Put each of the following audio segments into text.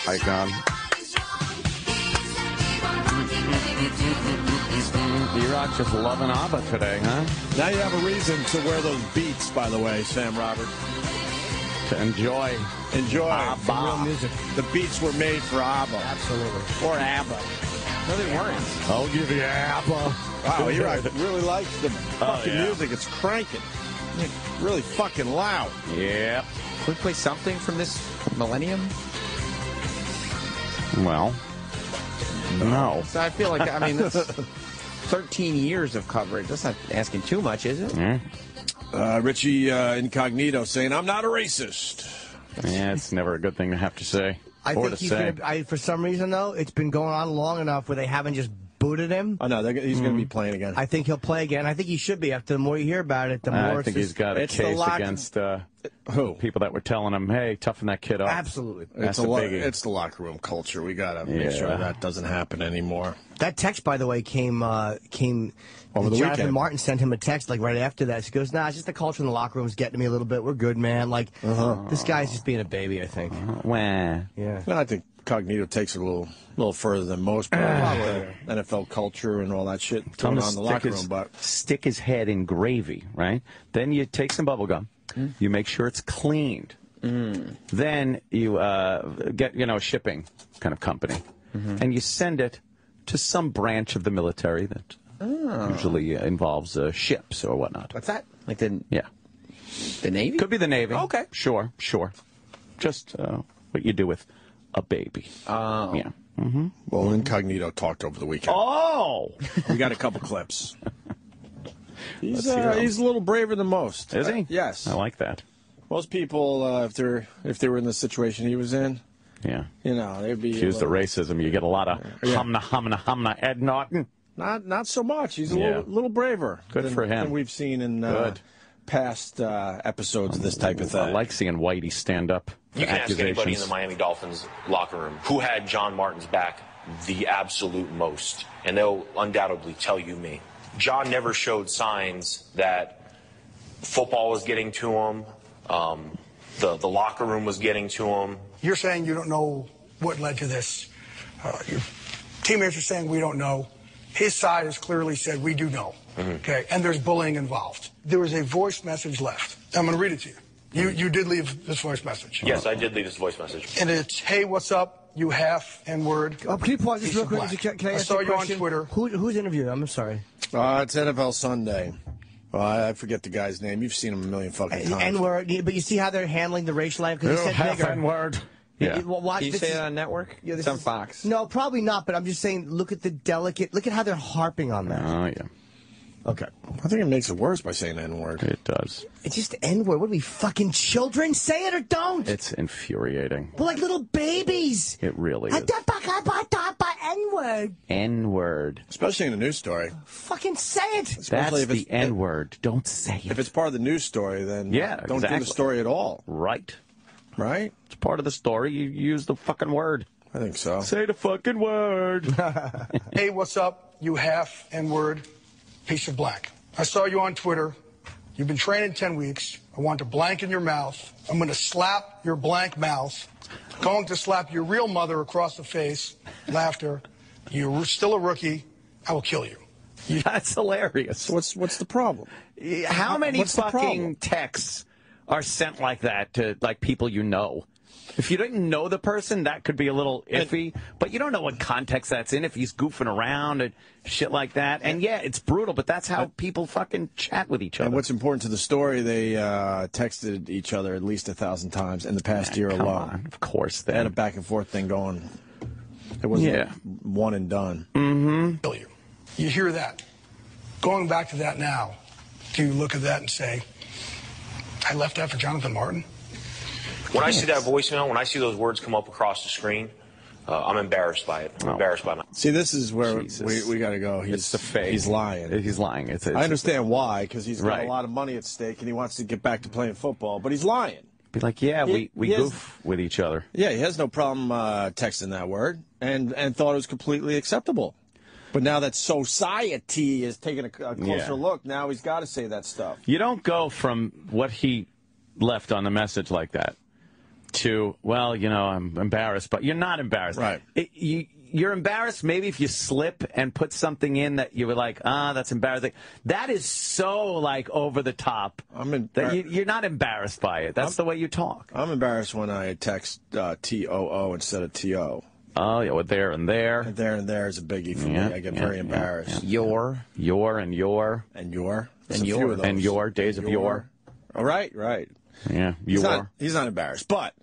icon. D-Rock just loving ABBA today, huh? Now you have a reason to wear those beats, by the way, Sam Robert. To enjoy ABBA. Real music. The beats were made for ABBA. Absolutely. Or ABBA. No, they weren't. I'll give you ABBA. Wow, he really likes the fucking music. It's cranking. Really fucking loud. Yeah. Can we play something from this millennium? Well, no. So I feel like, I mean, that's 13 years of coverage. That's not asking too much, is it? Mm. Richie Incognito saying, I'm not a racist. Yeah, it's never a good thing to have to say. I think he's going to, for some reason, though, it's been going on long enough where they haven't just booted him. Oh, no, he's going to be playing again. I think he'll play again. I think he should be. After the more you hear about it, the more I think he's got a case against people that were telling him, hey, toughen that kid up. Absolutely. It's the locker room culture. We got to make sure that doesn't happen anymore. That text, by the way, came over the Jonathan weekend. Martin sent him a text like right after that. She goes, nah, it's just the culture in the locker room is getting to me a little bit. We're good, man. Like, this guy's just being a baby, I think. Wah. Yeah. No, I think Cognito takes it a little further than most. NFL culture and all that shit going on in the locker room. But stick his head in gravy, right? Then you take some bubble gum. You make sure it's cleaned. Then you get, a shipping kind of company. And you send it to some branch of the military that usually involves ships or whatnot. What's that? Like the Navy? Could be the Navy. Okay. Sure. Just what you do with a baby. Yeah. Well, Incognito talked over the weekend. Oh! We got a couple clips. He's a little braver than most. Is he? Yes. I like that. Most people, if they were in the situation he was in, they'd be accused of racism. You get a lot of humna, Ed Norton. Not so much. He's a little braver. Good for him. Than we've seen in past episodes of this type of thing. I like seeing Whitey stand up. You can ask anybody in the Miami Dolphins locker room who had John Martin's back the absolute most, and they'll undoubtedly tell you me. John never showed signs that football was getting to him, the locker room was getting to him. You're saying you don't know what led to this. Your teammates are saying we don't know. His side has clearly said we do know. Okay, and there's bullying involved. There was a voice message left. I'm going to read it to you. You did leave this voice message. Yes, I did leave this voice message. And it's, hey, what's up, you half N-word. Oh, can you pause this real quick? Can I ask saw you you a on question? Twitter. Who's interviewing? I'm sorry. It's NFL Sunday. Well, I forget the guy's name. You've seen him a million fucking times. N-word, but you see how they're handling the racial line? Because he said bigger. N-word. Yeah. Can you say it on network? Yeah, it's on Fox. No, probably not, but I'm just saying, look at how they're harping on that. Oh, yeah. Okay. I think it makes it worse by saying N-word. It does. It's just N-word. What are we, fucking children? Say it or don't. It's infuriating. We're like little babies. It really is. N-word. N-word. Especially in a news story. Fucking say it. That's the N-word. Don't say it. If it's part of the news story, then don't do the story at all. Right. Right? It's part of the story. You use the fucking word. I think so. Say the fucking word. Hey, what's up, you half N-word piece of black. I saw you on Twitter. You've been training 10 weeks. I want to blank in your mouth. I'm going to slap your blank mouth. Going to slap your real mother across the face. Laughter. You're still a rookie. I will kill you. That's hilarious. What's the problem? How many fucking texts are sent like that to people you know? If you didn't know the person, that could be a little iffy, but you don't know what context that's in, if he's goofing around and shit like that. And yeah, it's brutal, but that's how people fucking chat with each other. And what's important to the story, they texted each other at least 1,000 times in the past year alone. On, of course. They had a back and forth thing going. It wasn't one and done. Kill you. You hear that. Going back to that now, do you look at that and say, I left that for Jonathan Martin? When I see that voicemail, when I see those words come up across the screen, I'm embarrassed by it. I'm embarrassed by it. See, this is where we got to go. It's the fake. He's lying. He's lying. It's I understand why, because he's got a lot of money at stake and he wants to get back to playing football, but he's lying. Be like, we goof with each other. Yeah, he has no problem texting that word and thought it was completely acceptable. But now that society is taking a closer look, now he's got to say that stuff. You don't go from what he left on the message like that to, well, you know, I'm embarrassed, but you're not embarrassed. Right. You're embarrassed maybe if you slip and put something in that you were like, that's embarrassing. That is so, like, over the top. You're not embarrassed by it. That's the way you talk. I'm embarrassed when I text T-O-O instead of T-O. Oh, yeah, with there and there. There and there is a biggie for me. I get very embarrassed. Yeah. Your and your. And your. And your. And your. Days of your. Oh, right. Yeah, He's not embarrassed, but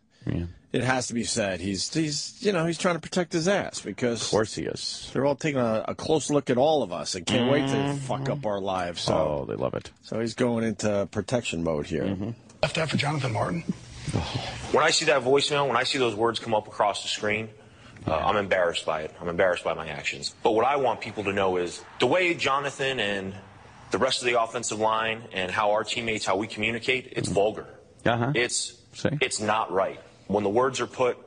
it has to be said. He's trying to protect his ass because of course he is. They're all taking a close look at all of us and can't wait to fuck up our lives. So, they love it. So he's going into protection mode here. Left out for Jonathan Martin. When I see that voicemail, when I see those words come up across the screen, I'm embarrassed by it. I'm embarrassed by my actions. But what I want people to know is the way Jonathan and the rest of the offensive line and how our teammates, how we communicate, it's vulgar. It's not right. When the words are put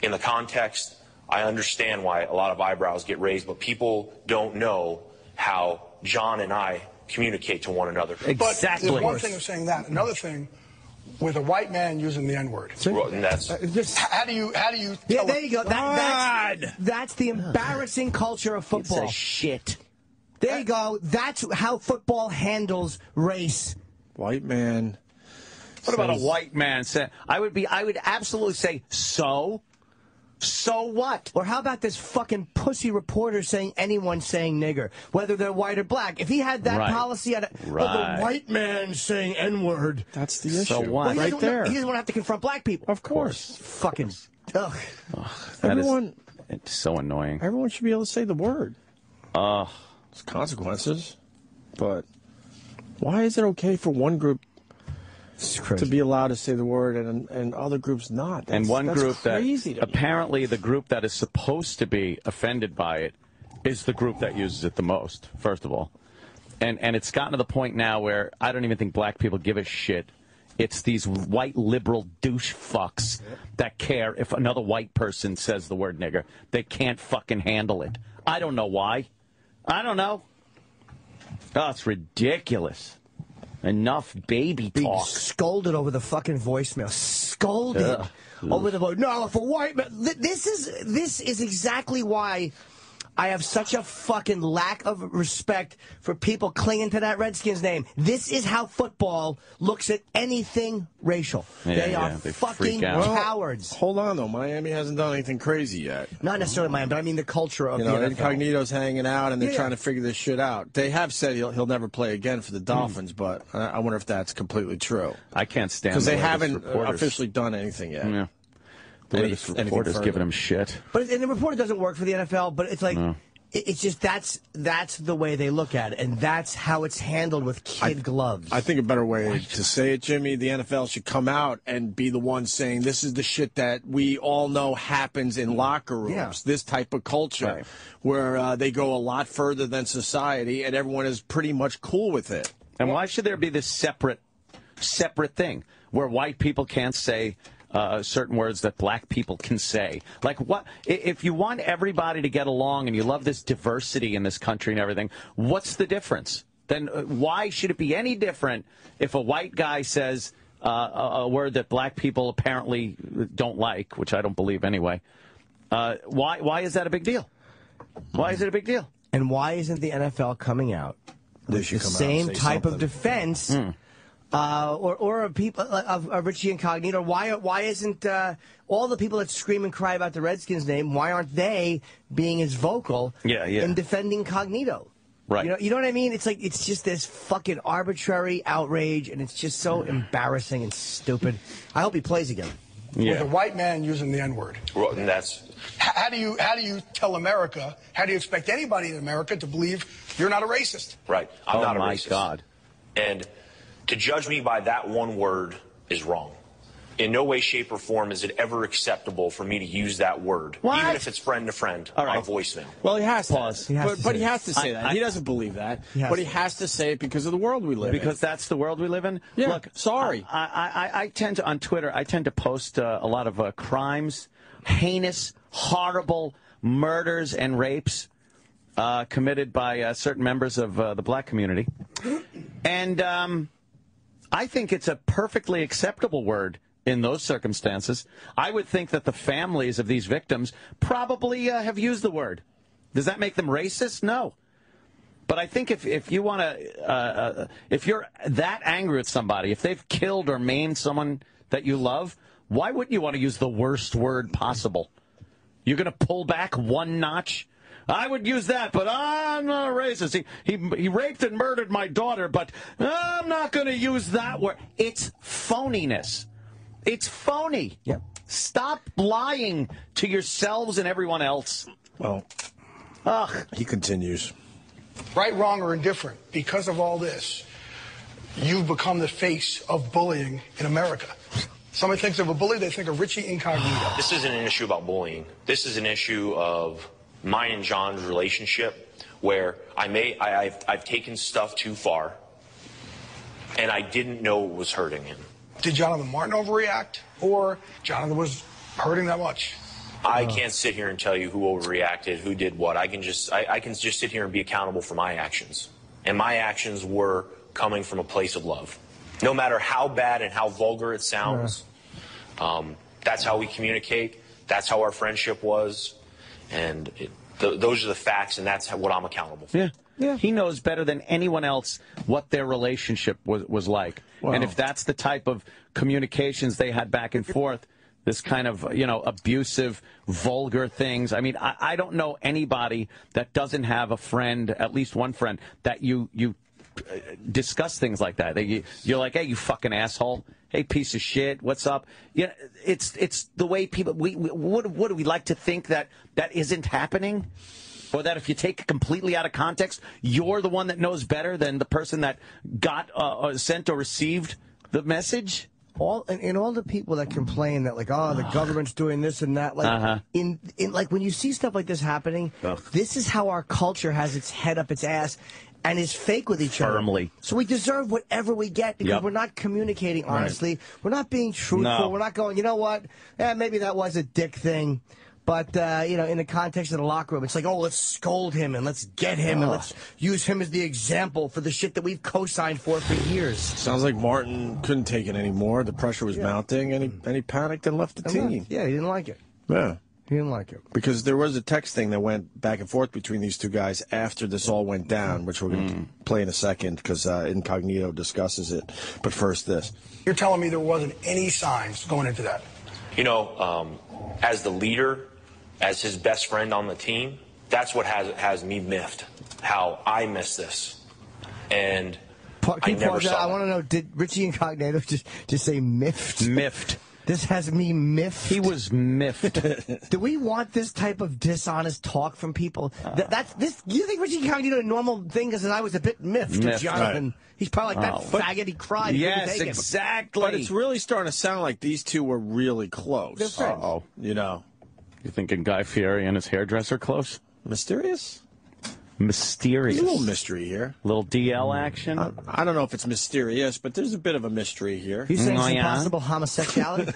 in the context, I understand why a lot of eyebrows get raised, but people don't know how John and I communicate to one another. Exactly. But there's one thing of saying that. Another thing, with a white man using the N-word. And that's how do you Yeah, there you go. That's the embarrassing culture of football. It's a shit. There you go. That's how football handles race. White man. What about a white man? I would absolutely say, so what? Or how about this fucking pussy reporter saying anyone saying nigger, whether they're white or black? If he had that policy, the white man saying N-word. That's the issue. So what? Well, there. He doesn't want to have to confront black people. Of course. Fucking. Ugh. It's so annoying. Everyone should be able to say the word. There's consequences. But why is it okay for one group to be allowed to say the word and other groups not? And one group crazy that apparently the group that is supposed to be offended by it is the group that uses it the most, first of all. And it's gotten to the point now where I don't even think black people give a shit. It's these white liberal douche fucks that care if another white person says the word nigger. They can't fucking handle it. I don't know why. I don't know. Oh, it's ridiculous. Enough baby talk. Being scolded over the fucking voicemail. Scolded over the voice. No, for white men. This is exactly why I have such a fucking lack of respect for people clinging to that Redskins name. This is how football looks at anything racial. They are fucking cowards. Hold on, though. Miami hasn't done anything crazy yet. Not necessarily Miami, but I mean the culture of the NFL. Incognito's hanging out, and they're trying to figure this shit out. They have said he'll never play again for the Dolphins, but I wonder if that's completely true. I can't stand because they haven't officially done anything yet. Yeah. The reporter's giving him shit. But and the reporter doesn't work for the NFL, but it's like it's just that's the way they look at it, and that's how it's handled with kid gloves. I think a better way to say it, Jimmy, the NFL should come out and be the one saying this is the shit that we all know happens in locker rooms. Yeah. This type of culture where they go a lot further than society, and everyone is pretty much cool with it. And why should there be this separate thing where white people can't say certain words that black people can say? Like, what if you want everybody to get along and you love this diversity in this country and everything? What's the difference? Then why should it be any different if a white guy says a word that black people apparently don't like, which I don't believe anyway? Why is that a big deal? Why is it a big deal? And why isn't the NFL coming out with the same type of defense? Or people of Richie Incognito? Why isn't all the people that scream and cry about the Redskins name? Why aren't they being as vocal in defending Cognito? Right. You know what I mean? It's like it's just this fucking arbitrary outrage, and it's just so embarrassing and stupid. I hope he plays again. With a white man using the N-word. Well, and that's how do you tell America? How do you expect anybody in America to believe you're not a racist? Right. I'm not a racist. Oh my God. And to judge me by that one word is wrong. In no way, shape, or form is it ever acceptable for me to use that word, even if it's friend to friend on a voicemail. Well, he has to. Pause. But he has to say that. He doesn't believe that. But he has to say it because of the world we live in. Because that's the world we live in? Yeah, look, sorry. I tend to, on Twitter, I tend to post a lot of crimes, heinous, horrible murders and rapes committed by certain members of the black community. And I think it's a perfectly acceptable word in those circumstances. I would think that the families of these victims probably have used the word. Does that make them racist? No. But I think if you want to, if you're that angry at somebody, if they've killed or maimed someone that you love, why wouldn't you want to use the worst word possible? You're going to pull back one notch? I would use that, but I'm not a racist. He raped and murdered my daughter, but I'm not going to use that word. It's phoniness. It's phony. Yep. Stop lying to yourselves and everyone else. Well, he continues. Right, wrong, or indifferent, because of all this, you've become the face of bullying in America. Somebody thinks of a bully, they think of Richie Incognito. This isn't an issue about bullying. This is an issue of mine and John's relationship, where I've taken stuff too far, and I didn't know it was hurting him. Did Jonathan Martin overreact, or Jonathan was hurting that much? I can't sit here and tell you who overreacted, who did what. I can just sit here and be accountable for my actions. And my actions were coming from a place of love. No matter how bad and how vulgar it sounds, that's how we communicate. That's how our friendship was. And those are the facts, and that's what I'm accountable for. Yeah. Yeah. He knows better than anyone else what their relationship was like. Wow. And if that's the type of communications they had back and forth, this kind of, abusive, vulgar things. I mean, I don't know anybody that doesn't have a friend, at least one friend, that you discuss things like that. You're like, hey, you fucking asshole. Hey, piece of shit. What's up? Yeah, it's the way people. What do we like to think that isn't happening, or that if you take it completely out of context, you're the one that knows better than the person that got sent or received the message. All the people that complain that, like, oh, the government's doing this and that, like, in like when you see stuff like this happening, this is how our culture has its head up its ass and is fake with each other. Firmly. So we deserve whatever we get because we're not communicating honestly. Right. We're not being truthful. No. We're not going, you know what? Maybe that was a dick thing. But, in the context of the locker room, it's like, oh, let's scold him and let's get him and let's use him as the example for the shit that we've co-signed for years. Sounds like Martin couldn't take it anymore. The pressure was mounting, and he panicked and left the team. Yeah, he didn't like it. Yeah. He didn't like it. Because there was a text thing that went back and forth between these two guys after this all went down, which we're going to play in a second because Incognito discusses it. But first, this. You're telling me there wasn't any signs going into that? As the leader, as his best friend on the team, that's what has me miffed, how I missed this. And I never saw I want to know, did Richie Incognito just say miffed? Miffed. This has me miffed. He was miffed. Do we want this type of dishonest talk from people? You think Richie Incognito a normal thing because I was a bit miffed. Jonathan. Right. He's probably like that faggot. He cried. Yes, exactly. But it's really starting to sound like these two were really close. They're friends. You thinking Guy Fieri and his hairdresser close? Mysterious? Mysterious. There's a little mystery here. Little DL action? I don't know if it's mysterious, but there's a bit of a mystery here. You saying some possible homosexuality?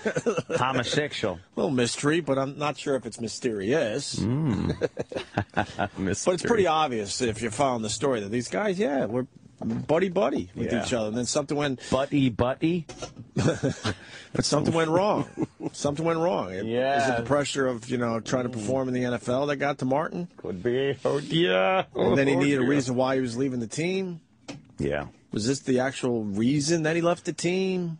Homosexual. A little mystery, but I'm not sure if it's mysterious. But it's pretty obvious if you're following the story that these guys, we're buddy-buddy with each other. And then something went... Buddy-buddy? But something went wrong. Something went wrong. Is it the pressure of, trying to perform in the NFL that got to Martin? Could be. Oh, yeah. And then he needed a reason why he was leaving the team? Yeah. Was this the actual reason that he left the team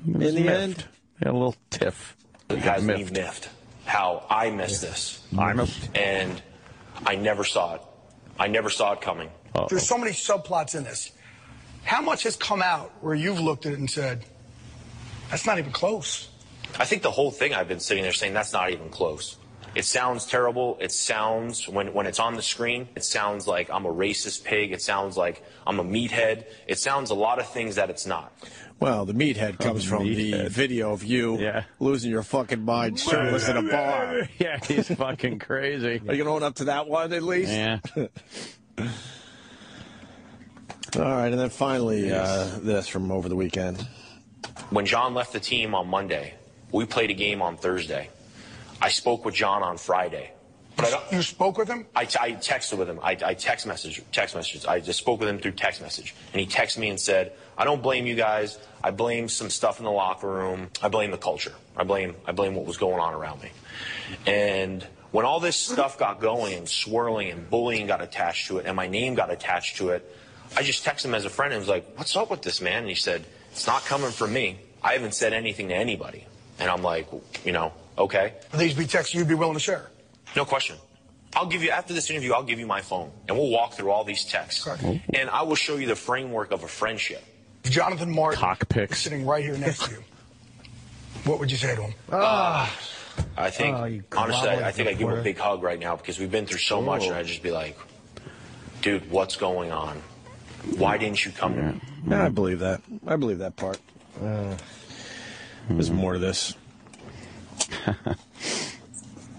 in the end? Yeah, a little tiff. It has me miffed. How I missed this. And I never saw it. I never saw it coming. There's so many subplots in this. How much has come out where you've looked at it and said, that's not even close? I think the whole thing I've been sitting there saying that's not even close. It sounds terrible. It sounds, when it's on the screen, it sounds like I'm a racist pig. It sounds like I'm a meathead. It sounds a lot of things that it's not. Well, the meathead comes from the video of you losing your fucking mind shirtless in a bar. Yeah, he's fucking crazy. Are you going to own up to that one at least? Yeah. All right, and then finally this from over the weekend. When John left the team on Monday, we played a game on Thursday. I spoke with John on Friday, But I don't. You spoke with him? I texted with him. I text messages. I just spoke with him through text message. And he texted me and said, I don't blame you guys. I blame some stuff in the locker room. I blame the culture. I blame what was going on around me. And when all this stuff got going and swirling and bullying got attached to it and my name got attached to it, I just texted him as a friend and was like, what's up with this, man? And he said, it's not coming from me. I haven't said anything to anybody. And I'm like, okay. Are these be texts you'd be willing to share? No question. I'll give you, after this interview, I'll give you my phone, and we'll walk through all these texts. Okay. And I will show you the framework of a friendship. If Jonathan Martin Cockpicks. was sitting right here next to you, what would you say to him? I think, honestly, I think I'd give him a big hug right now because we've been through so much, and I'd just be like, dude, what's going on? Why didn't you come to me? Yeah, I believe that. I believe that part. There's more to this.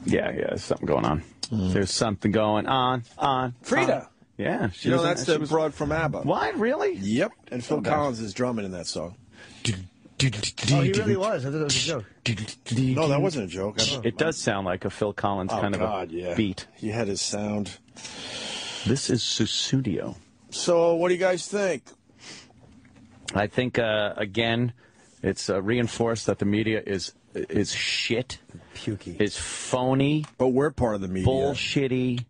Yeah, there's something going on. There's something going on. Frida. Yeah. You know, that's the broad from ABBA. What, really? Yep. And Phil Collins is drumming in that song. Oh, he really was. I thought it was a joke. No, that wasn't a joke. It does sound like a Phil Collins kind of a beat. He had his sound. This is Sussudio. So, what do you guys think? I think, again, it's reinforced that the media is shit. Pukey. Is phony. But we're part of the media. Bullshitty.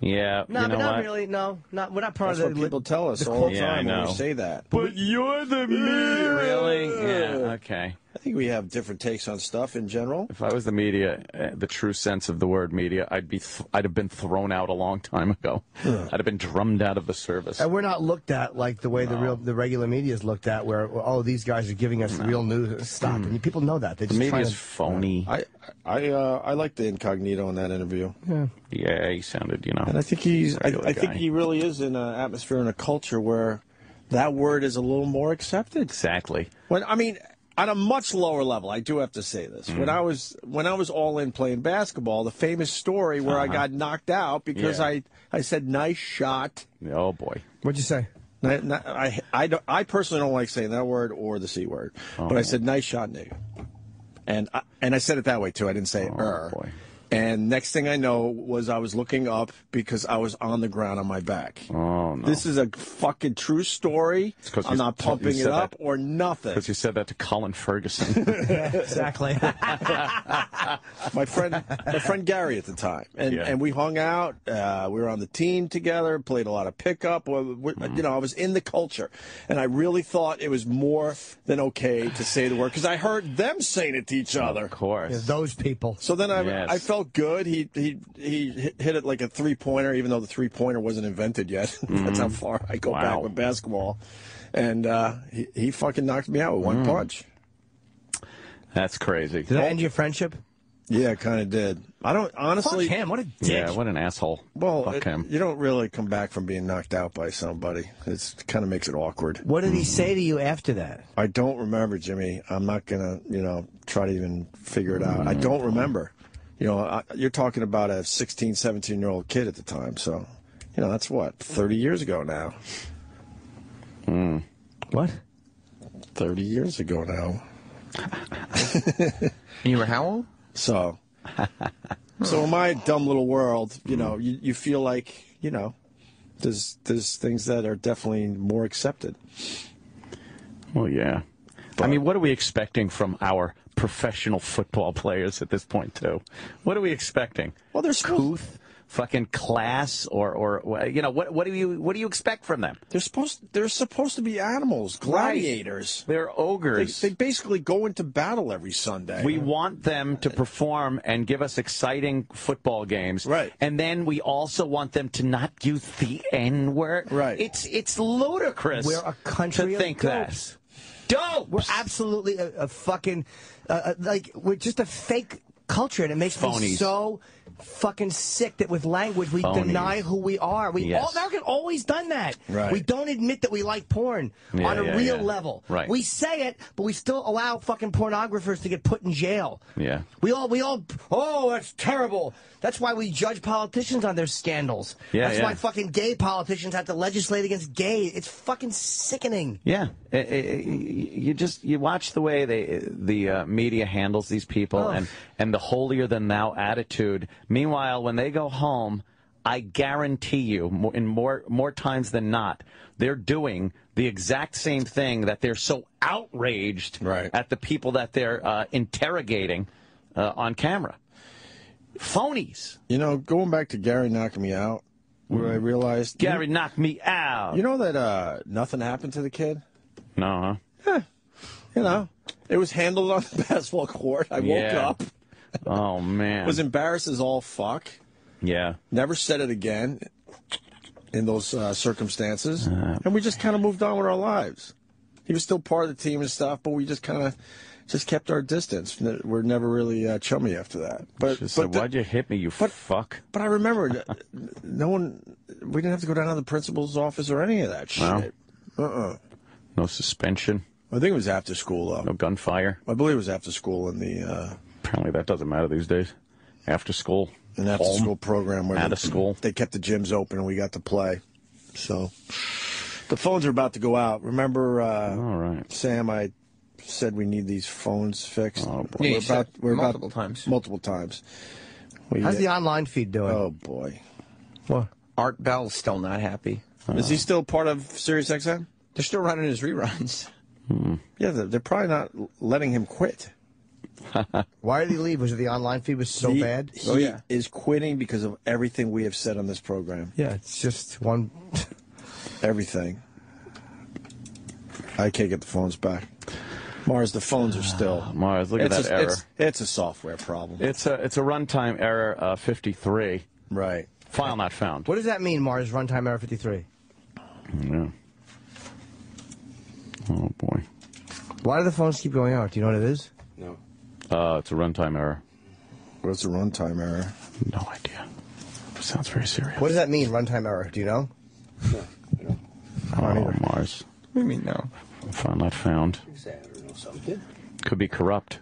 Yeah. No, you know but not what? really. No, we're not part That's of what the. people tell us all the time when we say that. But you're the media. Really? Yeah. Okay. I think we have different takes on stuff in general. If I was the media, the true sense of the word media, I'd have been thrown out a long time ago. I'd have been drummed out of the service. And we're not looked at like the way the regular media is looked at, where these guys are giving us real news. Stop, and people know that. They The just media's phony. I like the incognito in that interview. Yeah, he sounded, And I think I think he really is in an atmosphere and a culture where that word is a little more accepted. Exactly. On a much lower level, I do have to say this. When I was all in playing basketball, the famous story where I got knocked out because I said nice shot. Oh boy. What'd you say? I personally don't like saying that word or the C word, but I said nice shot, nigga. And I said it that way too. I didn't say boy. And next thing I know was I was looking up because I was on the ground on my back. Oh, no. This is a fucking true story. I'm not pumping it up or nothing. Because you said that to Colin Ferguson. Exactly. my friend Gary at the time, and we hung out. We were on the team together, played a lot of pickup. I was in the culture, and I really thought it was more than okay to say the word because I heard them saying it to each other. Of course, yeah, those people. So then I felt good. He hit it like a 3-pointer, even though the 3-pointer wasn't invented yet. That's how far I go back with basketball. And he fucking knocked me out with one punch. That's crazy. Did that end your friendship? Yeah, it kind of did. I don't honestly. Fuck him. What a dick. Yeah, what an asshole. Well, Fuck him. You don't really come back from being knocked out by somebody. It kind of makes it awkward. What did he say to you after that? I don't remember, Jimmy. I'm not gonna, try to even figure it out. I don't remember. You're talking about a 16, 17-year-old kid at the time, so that's what 30 years ago now. What? 30 years ago now. You were how old? So in my dumb little world, you feel like, there's things that are definitely more accepted. Well, yeah. I mean, what are we expecting from our professional football players at this point, too? What are we expecting? Well, there's couth, fucking class, or what do you expect from them? They're supposed to be animals, gladiators. Right. They're ogres. They basically go into battle every Sunday. We want them to perform and give us exciting football games. Right. And then we also want them to not use the N-word. Right. It's ludicrous. We're a country to think of that. dopes. Dope. We're absolutely a fucking we're just a fake culture, and it makes me so fucking sick that with language we deny who we are. America always done that. Right. We don't admit that we like porn on a real level. Right. We say it, but we still allow fucking pornographers to get put in jail. Yeah. We all oh, that's terrible. That's why we judge politicians on their scandals. Yeah, That's why fucking gay politicians have to legislate against gay. It's fucking sickening. Yeah, you watch the way the media handles these people, and the holier than thou attitude Meanwhile, when they go home, I guarantee you, more times than not, they're doing the exact same thing that they're so outraged at the people that they're interrogating on camera. Phonies. You know, going back to Gary knocking me out, where I realized... Gary knocked me out. You know that nothing happened to the kid? No, huh? You know, it was handled on the basketball court. I woke up. Oh, man. Was embarrassed as all fuck. Yeah. Never said it again in those circumstances. And we just kind of moved on with our lives. He was still part of the team and stuff, but we just kind of just kept our distance. We're never really chummy after that. But why'd you hit me, you fuck? But I remember, we didn't have to go down to the principal's office or any of that shit. No suspension. I think it was after school, though. No gunfire. I believe it was after school in the... Apparently that doesn't matter these days. After school. An after-school program where school. They kept the gyms open and we got to play. So the phones are about to go out. Remember, all right, Sam, I said we need these phones fixed. Oh, boy. We're multiple times. Multiple times. How's the online feed doing? Oh, boy. What? Art Bell's still not happy. Is he still part of SiriusXM? They're still running his reruns. Yeah, they're probably not letting him quit. Why did he leave? Was it the online feed was so bad? He is quitting because of everything we have said on this program. Yeah, it's just one... Everything. I can't get the phones back. Mars, the phones are still... Mars, look at that error. It's a software problem. It's a runtime error 53. Right. File not found. What does that mean, Mars, runtime error 53? Yeah. Oh, boy. Why do the phones keep going out? Do you know what it is? No. It's a runtime error. What's a runtime error? No idea. Sounds very serious. What does that mean, runtime error? Do you know? No. Oh, Mars. What do you mean, no? File not found. Could be corrupt.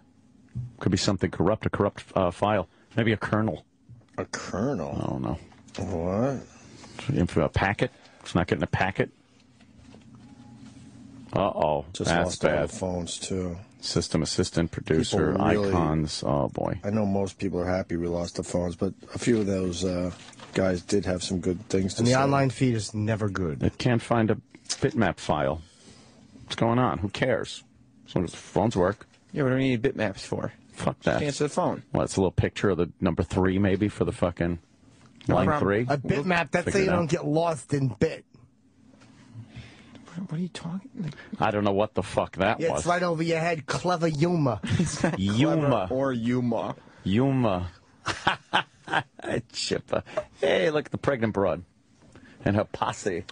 Could be something corrupt, a corrupt file. Maybe a kernel. A kernel? I don't know. What? A packet? It's not getting a packet? Uh-oh. Just That's lost all bad. the phones, too. System assistant, producer, Really, icons. Oh, boy. I know most people are happy we lost the phones, but a few of those guys did have some good things to And say. the online feed is never good. It can't find a bitmap file. What's going on? Who cares? As long as the phones work. Yeah, what do we need bitmaps for? Fuck that. Just answer the phone. Well, it's a little picture of the number 3, maybe, for the fucking line problem. 3. A bitmap, that's so you don't get lost in bit. What are you talking? I don't know what the fuck that Yeah, was. it's right over your head. Clever Yuma. Yuma. Or Yuma. Yuma. Chippa. Hey, look at the pregnant broad. And her posse.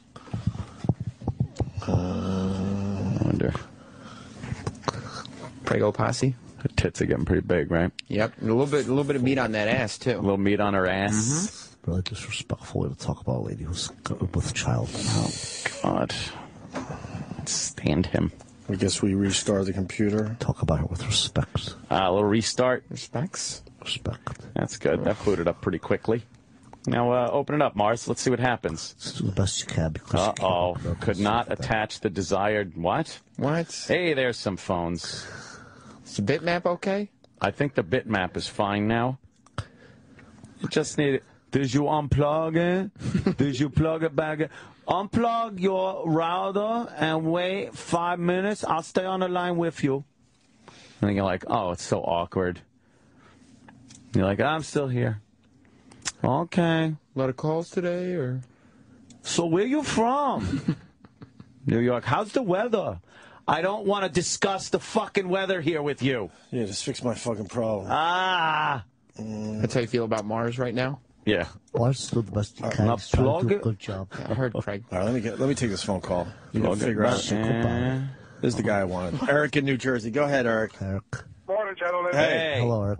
I wonder. Prego posse. Her tits are getting pretty big, right? Yep. A little bit of meat on that ass, too. A little meat on her ass. Really disrespectful way to talk about a lady who's with a child. Oh, God. Stand him. I guess we restart the computer. Talk about her with respect. A little restart. Respects. Respect. That's good. That booted up pretty quickly. Now, open it up, Mars. Let's see what happens. Just do the best you can because Uh-oh. Could not attach the desired... What? What? Hey, there's some phones. Is the bitmap okay? I think the bitmap is fine now. You just need it. Did you unplug it? Did you plug it back in? Unplug your router and wait 5 minutes. I'll stay on the line with you. And then you're like, oh, it's so awkward. You're like, I'm still here. Okay. A lot of calls today, or? So where you from? New York. How's the weather? I don't want to discuss the fucking weather here with you. Yeah, just fix my fucking problem. Ah. That's how you feel about Mars right now? Yeah. Let's do the best you can. Now plug do a it. good job. I heard Craig. All right, let me take this phone call. You Plug gotta it figure out. back. This is the guy I wanted. Eric in New Jersey. Go ahead, Eric. Eric. Morning, gentlemen. Hey. Hello, Eric.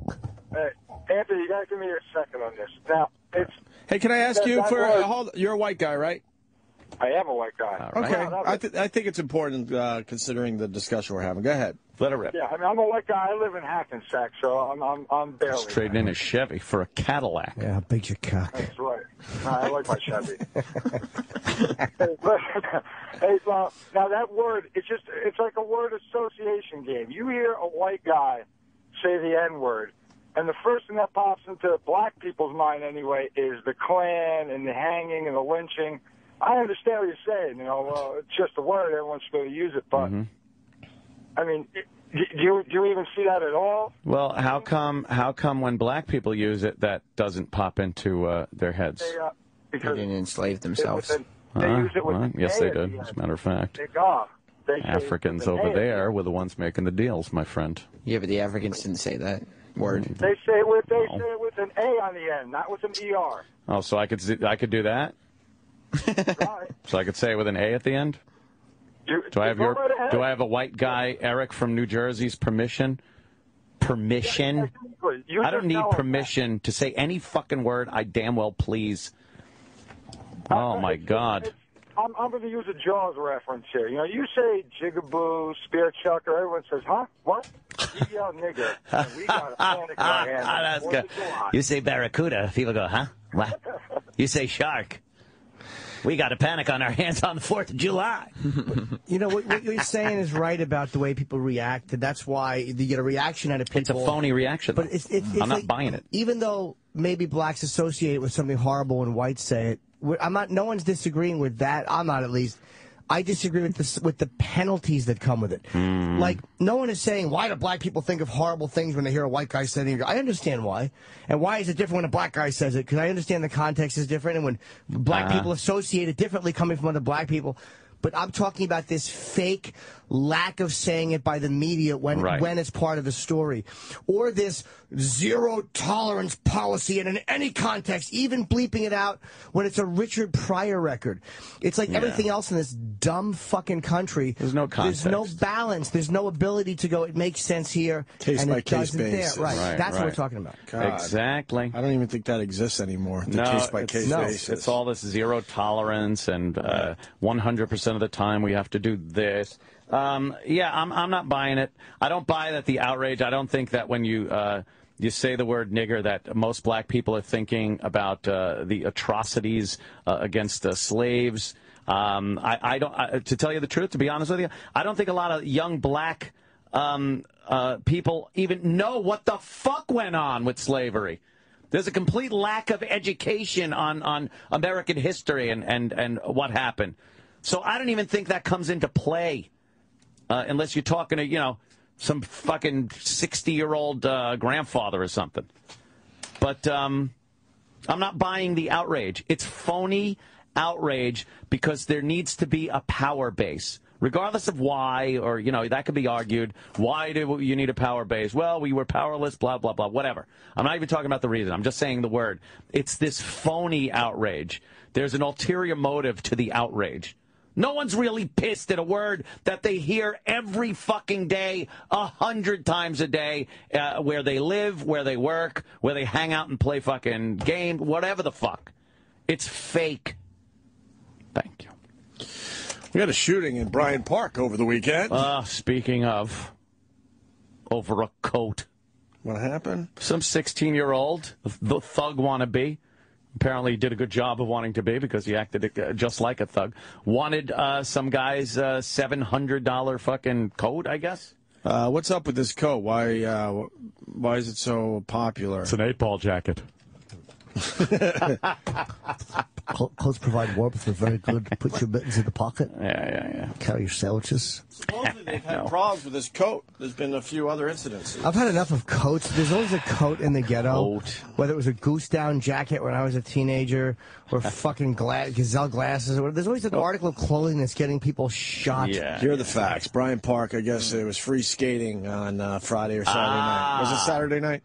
Hey, Anthony, you gotta give me a second on this. Now, it's Hey, can I ask you that for was- hold? You're a white guy, right? I am a white guy. All right. Okay. No, I think it's important considering the discussion we're having. Go ahead. Let her rip. yeah, I mean, I'm a white guy. I live in Hackensack, so I'm barely. He's trading in his Chevy for a Cadillac. Yeah, how big's your cock? That's right. No, I like my Chevy. Hey, now that word, it's like a word association game. You hear a white guy say the N-word, And the first thing that pops into black people's mind anyway is the Klan and the hanging and the lynching. I understand what you're saying. It's just a word. Everyone's supposed to use it. But, I mean, do you even see that at all? Well, how come when black people use it, that doesn't pop into their heads? Because they didn't enslave themselves. They use it with yes, they did, as a matter of fact. Africans over there were the ones making the deals, my friend. Yeah, but the Africans didn't say that word. They say it with an A on the end, not with an ER. Oh, so I could do that? Right. So I could say it with an A at the end? Do I have a white guy, Eric from New Jersey's permission? Permission? I don't need permission to say any fucking word I damn well please. Oh my God. I'm going to use a Jaws reference here. You say jigaboo, spear chucker, everyone says, huh? What? You yell nigger. And we got a panic in our hands. That's good. You say barracuda, people go, huh? What? You say shark. We got a panic on our hands on the 4th of July. What you're saying is right about the way people react, and that's why you get a reaction out of people. It's a phony reaction. But I'm not buying it. Even though maybe blacks associate it with something horrible when whites say it, no one's disagreeing with that. I'm not, at least. I disagree with the penalties that come with it. Like, no one is saying, why do black people think of horrible things when they hear a white guy say it? I understand why. And why is it different when a black guy says it? Because I understand the context is different, and when black people associate it differently coming from other black people. But I'm talking about this fake lack of saying it by the media when it's part of the story. Or this zero-tolerance policy, and in any context, even bleeping it out when it's a Richard Pryor record. It's like everything else in this dumb fucking country. There's no context. There's no balance. There's no ability to go, it makes sense here, case and by it case doesn't basis. there. Right. That's what we're talking about. God. Exactly. I don't even think that exists anymore, the case-by-case basis. It's all this zero tolerance, and 100% of the time we have to do this. I'm not buying it. I don't buy that the outrage. I don't think that when you say the word nigger that most black people are thinking about the atrocities against slaves. I don't. To tell you the truth, to be honest with you, I don't think a lot of young black people even know what the fuck went on with slavery. There's a complete lack of education on American history and what happened. So I don't even think that comes into play unless you're talking to, some fucking 60-year-old grandfather or something. But I'm not buying the outrage. It's phony outrage because there needs to be a power base. Regardless of why, or, that could be argued. Why do you need a power base? Well, we were powerless, blah, blah, blah, whatever. I'm not even talking about the reason. I'm just saying the word. It's this phony outrage. There's an ulterior motive to the outrage. No one's really pissed at a word that they hear every fucking day, 100 times a day, where they live, where they work, where they hang out and play fucking games, whatever the fuck. It's fake. Thank you. We had a shooting in Bryant Park over the weekend. Speaking of, over a coat. What happened? Some 16-year-old, the thug wannabe, apparently did a good job of wanting to be because he acted just like a thug, wanted some guy's $700 fucking coat, I guess. What's up with this coat? Why is it so popular? It's an 8-ball jacket. Coats provide warmth. They're very good. Put your mittens in the pocket. Yeah. Carry your sandwiches. Supposedly they've had problems with this coat. There's been a few other incidents. I've had enough of coats. There's always a coat in the ghetto. Whether it was a goose down jacket when I was a teenager or fucking gazelle glasses. There's always an article of clothing that's getting people shot. Yeah, here are the facts. Bryant Park, I guess it was free skating on Friday or Saturday night. Was it Saturday night?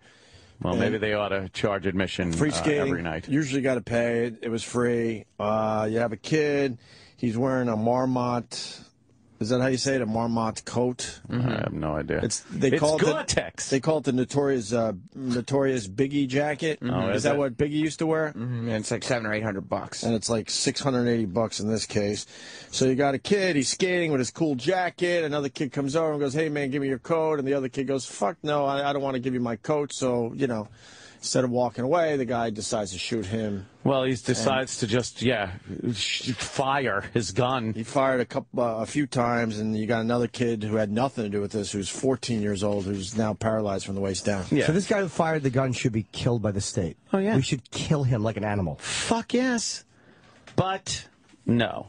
Well, maybe they ought to charge admission free skating every night. Usually got to pay. It was free. You have a kid. He's wearing a Marmot. Is that how you say it? A Marmot coat? I have no idea. It's Gore-Tex. They call it the notorious Biggie jacket. Is that what Biggie used to wear? And it's like $700 or $800. And it's like $680 in this case. So you got a kid, he's skating with his cool jacket. Another kid comes over and goes, "Hey man, give me your coat." And the other kid goes, "Fuck no, I don't want to give you my coat." So, Instead of walking away, the guy decides to shoot him. Well, he decides to just, fire his gun. He fired a few times, and you got another kid who had nothing to do with this, who's 14 years old, who's now paralyzed from the waist down. Yeah. So this guy who fired the gun should be killed by the state. Oh, yeah. We should kill him like an animal. Fuck yes. But, no.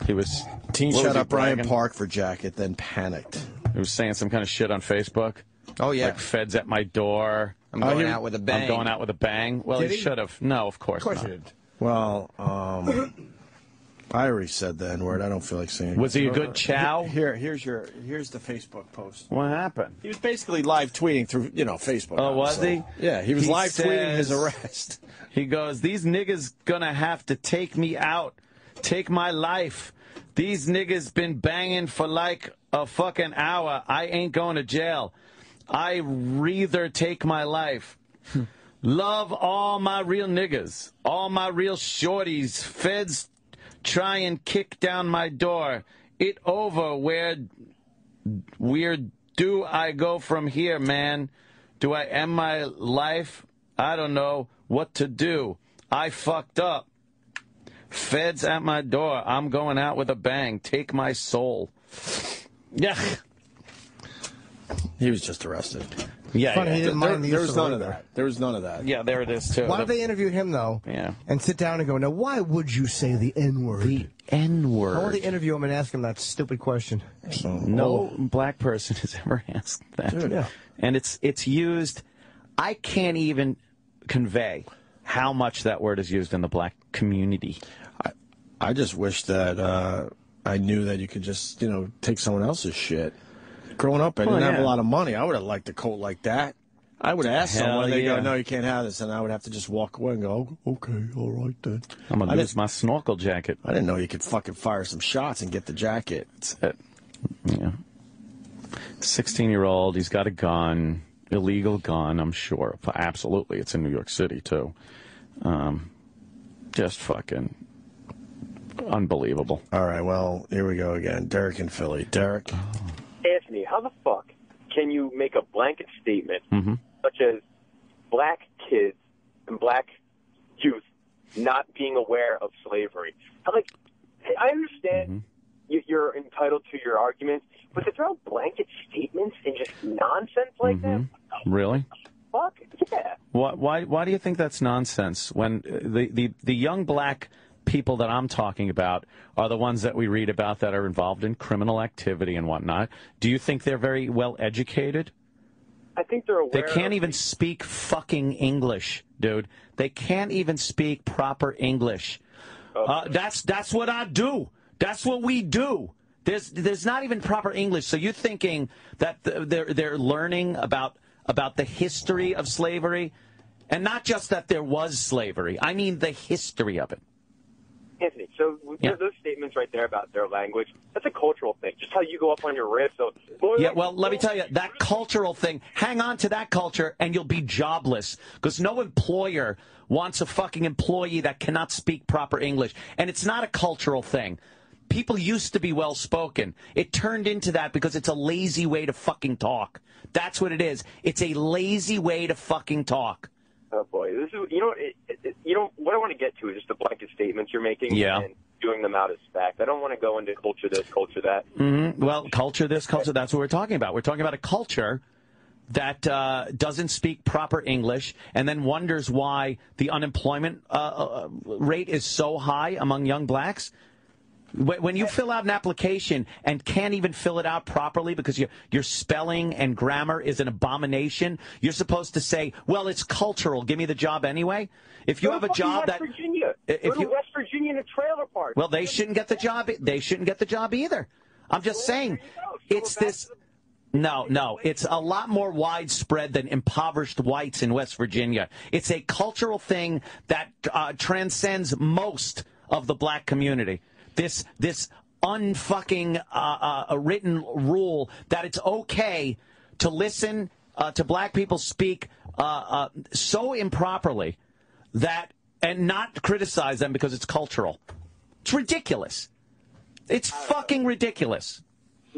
He was... Teen what shot was he up Brian bragging? Park for jacket, then panicked. He was saying some kind of shit on Facebook. Oh, yeah. Like, feds at my door. I'm going out with a bang. I'm going out with a bang. Well, Did he he? should have. No, of course not. Of course he did. Well, I already said the N-word. I don't feel like saying it. Was he a good chow? Here's the Facebook post. What happened? He was basically live tweeting through, Facebook. Oh, was he? Yeah, he was He live tweeting his says- arrest. He goes, these niggas gonna have to take me out, take my life. These niggas been banging for like a fucking hour. I ain't going to jail. I rather take my life. Love all my real niggas, all my real shorties. Feds try and kick down my door. It over. Where do I go from here, man? Do I end my life? I don't know what to do. I fucked up. Feds at my door. I'm going out with a bang. Take my soul. Yeah. He was just arrested. Yeah, Funny, he yeah. didn't mind the There use was of none of labor. that. There was none of that. Yeah, there it is, too. Why don't they interview him, though? Yeah. And sit down and go, now, why would you say the N-word? The N-word. I want to interview him and ask him that stupid question. No black person has ever asked that. Dude. Yeah. And it's used, I can't even convey how much that word is used in the black community. I just wish that I knew that you could just, take someone else's shit. Growing up, I didn't have a lot of money. I would have liked a coat like that. I would have asked Hell someone, they yeah. go, no, you can't have this, and I would have to just walk away and go, oh, okay, all right then. I'm going I to lose didn't- my snorkel jacket. I didn't know you could fucking fire some shots and get the jacket. That's it. Yeah. 16-year-old, he's got a gun, illegal gun, I'm sure. Absolutely, it's in New York City, too. Just fucking unbelievable. All right, well, here we go again. Derek in Philly. Derek? Anthony, how the fuck can you make a blanket statement such as black kids and black youth not being aware of slavery? I understand you're entitled to your arguments, but to throw blanket statements and just nonsense like that? Really? Fuck, yeah. Why do you think that's nonsense when the young black people that I'm talking about are the ones that we read about that are involved in criminal activity and whatnot? Do you think they're very well educated? I think they're aware. They can't even speak fucking English, dude. They can't even speak proper English. That's what I do. That's what we do. There's not even proper English. So you're thinking that they're learning about the history of slavery, and not just that there was slavery. I mean the history of it. Anthony, so Yeah. those statements right there about their language, that's a cultural thing. Just how you go up on your rib. So, Yeah, well, let me tell you, that cultural thing, hang on to that culture and you'll be jobless. Because no employer wants a fucking employee that cannot speak proper English. And it's not a cultural thing. People used to be well-spoken. It turned into that because it's a lazy way to fucking talk. That's what it is. It's a lazy way to fucking talk. Oh boy, this is what I want to get to is just the blanket statements you're making and doing them out as fact. I don't want to go into culture this, culture that. Well, culture this, culture that's what we're talking about. We're talking about a culture that doesn't speak proper English and then wonders why the unemployment rate is so high among young blacks. When you fill out an application and can't even fill it out properly because your spelling and grammar is an abomination, you're supposed to say, well, it's cultural. Give me the job anyway. If you have a job West Virginia. Go to West Virginia in a trailer park. Well, they shouldn't get the job. They shouldn't get the job either. I'm just saying it's this. No, it's a lot more widespread than impoverished whites in West Virginia. It's a cultural thing that transcends most of the black community. This unfucking written rule that it's okay to listen to black people speak so improperly and not criticize them because it's cultural. It's ridiculous. It's fucking ridiculous.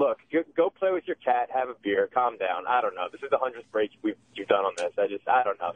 look, go play with your cat, have a beer, calm down. I don't know. This is the 100th break you've done on this. I don't know.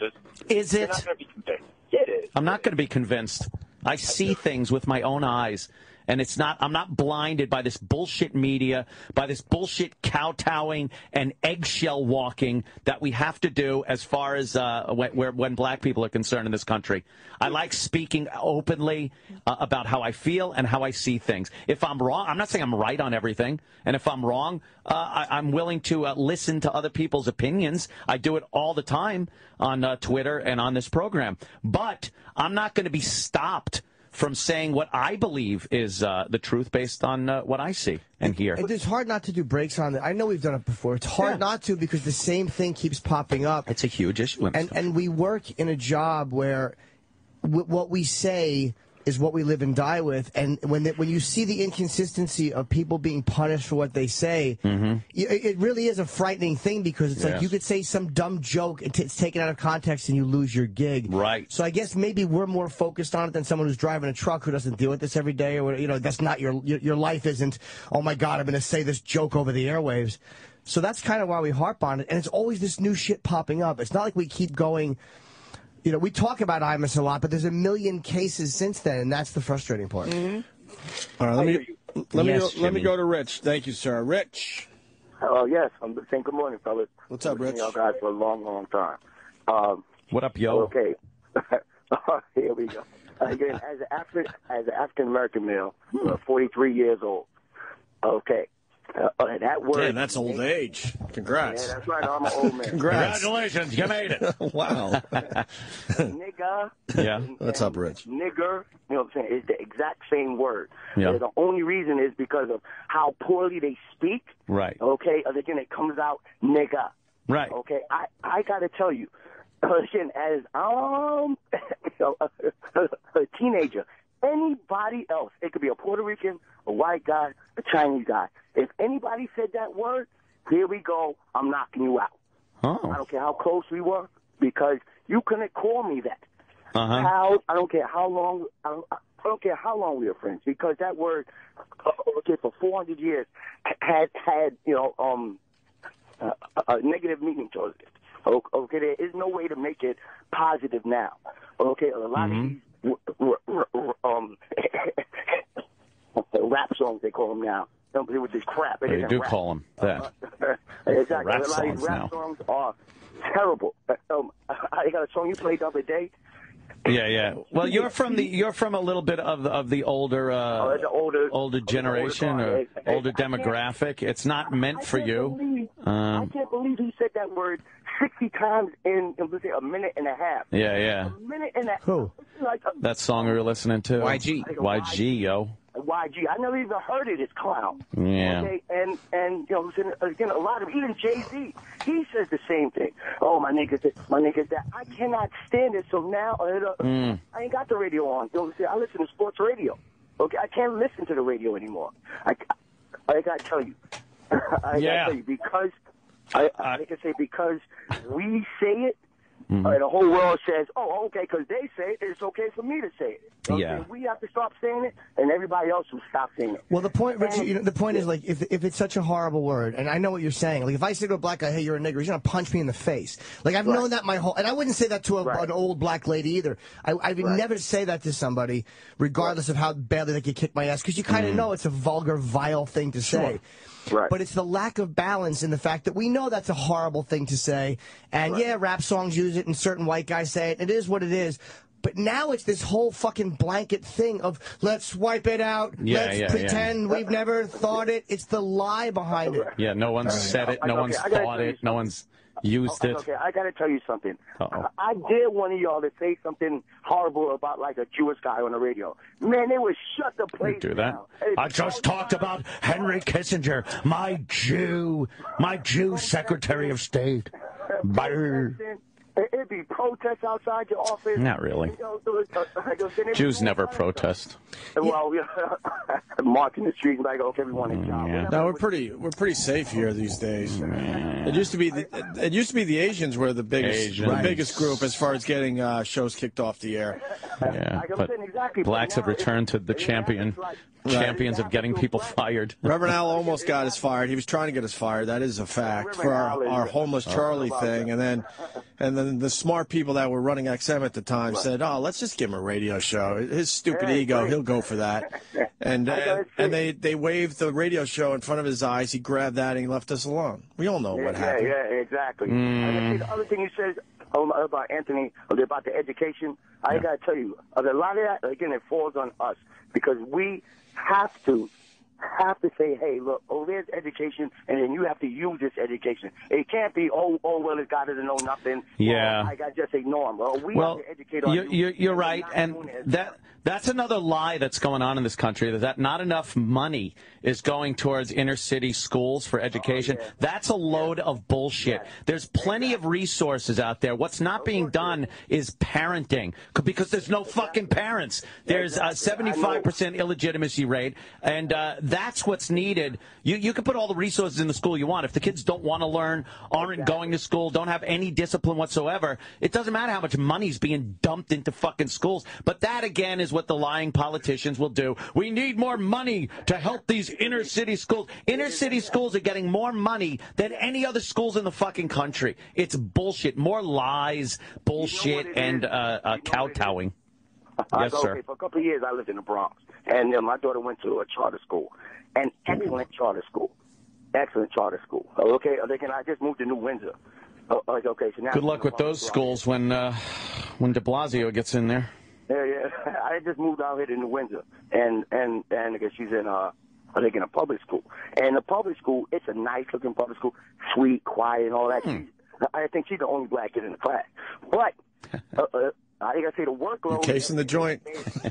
Is it? You're not going to be convinced. It is. I'm not going to be convinced. I see things with my own eyes. And I'm not blinded by this bullshit media, by this bullshit kowtowing and eggshell walking that we have to do as far as when black people are concerned in this country. I like speaking openly about how I feel and how I see things. If I'm wrong, I'm not saying I'm right on everything. And if I'm wrong, I'm willing to listen to other people's opinions. I do it all the time on Twitter and on this program. But I'm not going to be stopped from saying what I believe is the truth based on what I see and hear. It's hard not to do breaks on it. I know we've done it before. It's hard not to because the same thing keeps popping up. It's a huge issue. And we work in a job where what we say is what we live and die with. And when you see the inconsistency of people being punished for what they say, it really is a frightening thing because it's like you could say some dumb joke, it's taken out of context, and you lose your gig. Right. So I guess maybe we're more focused on it than someone who's driving a truck who doesn't deal with this every day. Or, that's not your life isn't, oh, my God, I'm going to say this joke over the airwaves. So that's kind of why we harp on it. And it's always this new shit popping up. It's not like we keep going. We talk about Imus a lot, but there's a million cases since then, and that's the frustrating part. All right, let me go to Rich. Thank you, sir. Rich. Oh, yes. I'm saying good morning, fellas. What's up, Rich? Y'all guys for a long, long time. What up, yo? Okay. Here we go. Again, as an African-American male, 43 years old. Okay. That word. Damn, that's old age. Congrats. Yeah, that's right. I'm an old man. Congrats. Congratulations. You made it. Wow. Nigga. Yeah. What's up, Rich? Nigger. You know what I'm saying? It's the exact same word. Yeah. The only reason is because of how poorly they speak. Right. Okay. Again, it comes out nigga. Right. Okay. I got to tell you, again, as a teenager, anybody else, it could be a Puerto Rican, a white guy, a Chinese guy. If anybody said that word, here we go, I'm knocking you out. Oh. I don't care how close we were, because you couldn't call me that. Uh-huh. I don't care how long. I don't care how long we were friends, because that word, for 400 years, had a negative meaning towards it. Okay, there is no way to make it positive now. Okay, a lot of these rap songs, they call them now. With this crap. They do call them that. Exactly. Rap a lot of these rap now. songs are terrible. I got a song you played the other day. Yeah. Well, you're from a little bit of the older older generation or older demographic. It's not meant for you. I can't believe he said that word 60 times in a minute and a half. Yeah. A minute and a half. Who? That song we were listening to. YG, yo. YG. I never even heard of this clown. Yeah. Okay, and again, a lot of, even Jay-Z, he says the same thing. Oh, my niggas this, my niggas that. I cannot stand it. So now I ain't got the radio on. You know what I'm saying? I listen to sports radio. Okay, I can't listen to the radio anymore. I got to tell you. I got to tell you, because because we say it. The whole world says, oh, okay, because they say it, it's okay for me to say it. Okay? Yeah. We have to stop saying it, and everybody else will stop saying it. Well, the point, Richard, the point is, like, if it's such a horrible word, and I know what you're saying, like, if I say to a black guy, hey, you're a nigger, he's going to punch me in the face. Like, I've known that my whole, and I wouldn't say that to an old black lady either. I would never say that to somebody, regardless of how badly they could kick my ass, because you kind of know it's a vulgar, vile thing to say. Right. But it's the lack of balance in the fact that we know that's a horrible thing to say. And yeah, rap songs use it and certain white guys say it. It is what it is. But now it's this whole fucking blanket thing of let's wipe it out. Let's pretend we've never thought it. It's the lie behind it. Yeah, no one's said it. No one's thought it. No one's used it. Okay, I got to tell you something. Uh-oh. I dare one of y'all to say something horrible about, like, a Jewish guy on the radio. Man, they would shut the place do that. down. I just talked about Henry Kissinger, my Jew Secretary of State. It there be protests outside your office? Not really. Jews never protest. Well, marching the streets like, okay, everyone in job. Yeah. No, we're pretty safe here these days. It used to be the Asians were the biggest group as far as getting shows kicked off the air. Yeah, but blacks have returned to the champions of getting people fired. Reverend Al almost got us fired. He was trying to get us fired. That is a fact for our homeless Charlie thing. And then the smart people that were running XM at the time said, "Oh, let's just give him a radio show. His stupid ego, he'll go for that." And they waved the radio show in front of his eyes. He grabbed that and he left us alone. We all know what happened. Yeah, exactly. And the other thing you said about Anthony, about the education, I got to tell you, a lot of that, again, it falls on us because we have to say, hey, look, there's education, and then you have to use this education. It can't be, well, this guy doesn't know nothing. Yeah. I got to just ignore him. Well, we have to educate our you're right, and that's another lie that's going on in this country, that not enough money is going towards inner city schools for education. That's a load of bullshit. There's plenty of resources out there. What's not being done is parenting, because there's no fucking parents. There's a 75% illegitimacy rate, and that's what's needed. You can put all the resources in the school you want. If the kids don't want to learn, aren't going to school, don't have any discipline whatsoever, it doesn't matter how much money's being dumped into fucking schools. But that, again, is what the lying politicians will do. We need more money to help these inner city schools. Inner city schools are getting more money than any other schools in the fucking country. It's bullshit. More lies, bullshit, and kowtowing. Yes, sir. Okay, for a couple of years, I lived in the Bronx, and my daughter went to a charter school, an excellent charter school. Okay, I just moved to New Windsor. Okay, so now good luck with those schools when De Blasio gets in there. Yeah. I just moved out here to New Windsor, and because she's in in a public school, and the public school, it's a nice looking public school, sweet, quiet, and all that. I think she's the only black kid in the class, but. I gotta say the workload. Case in the joint.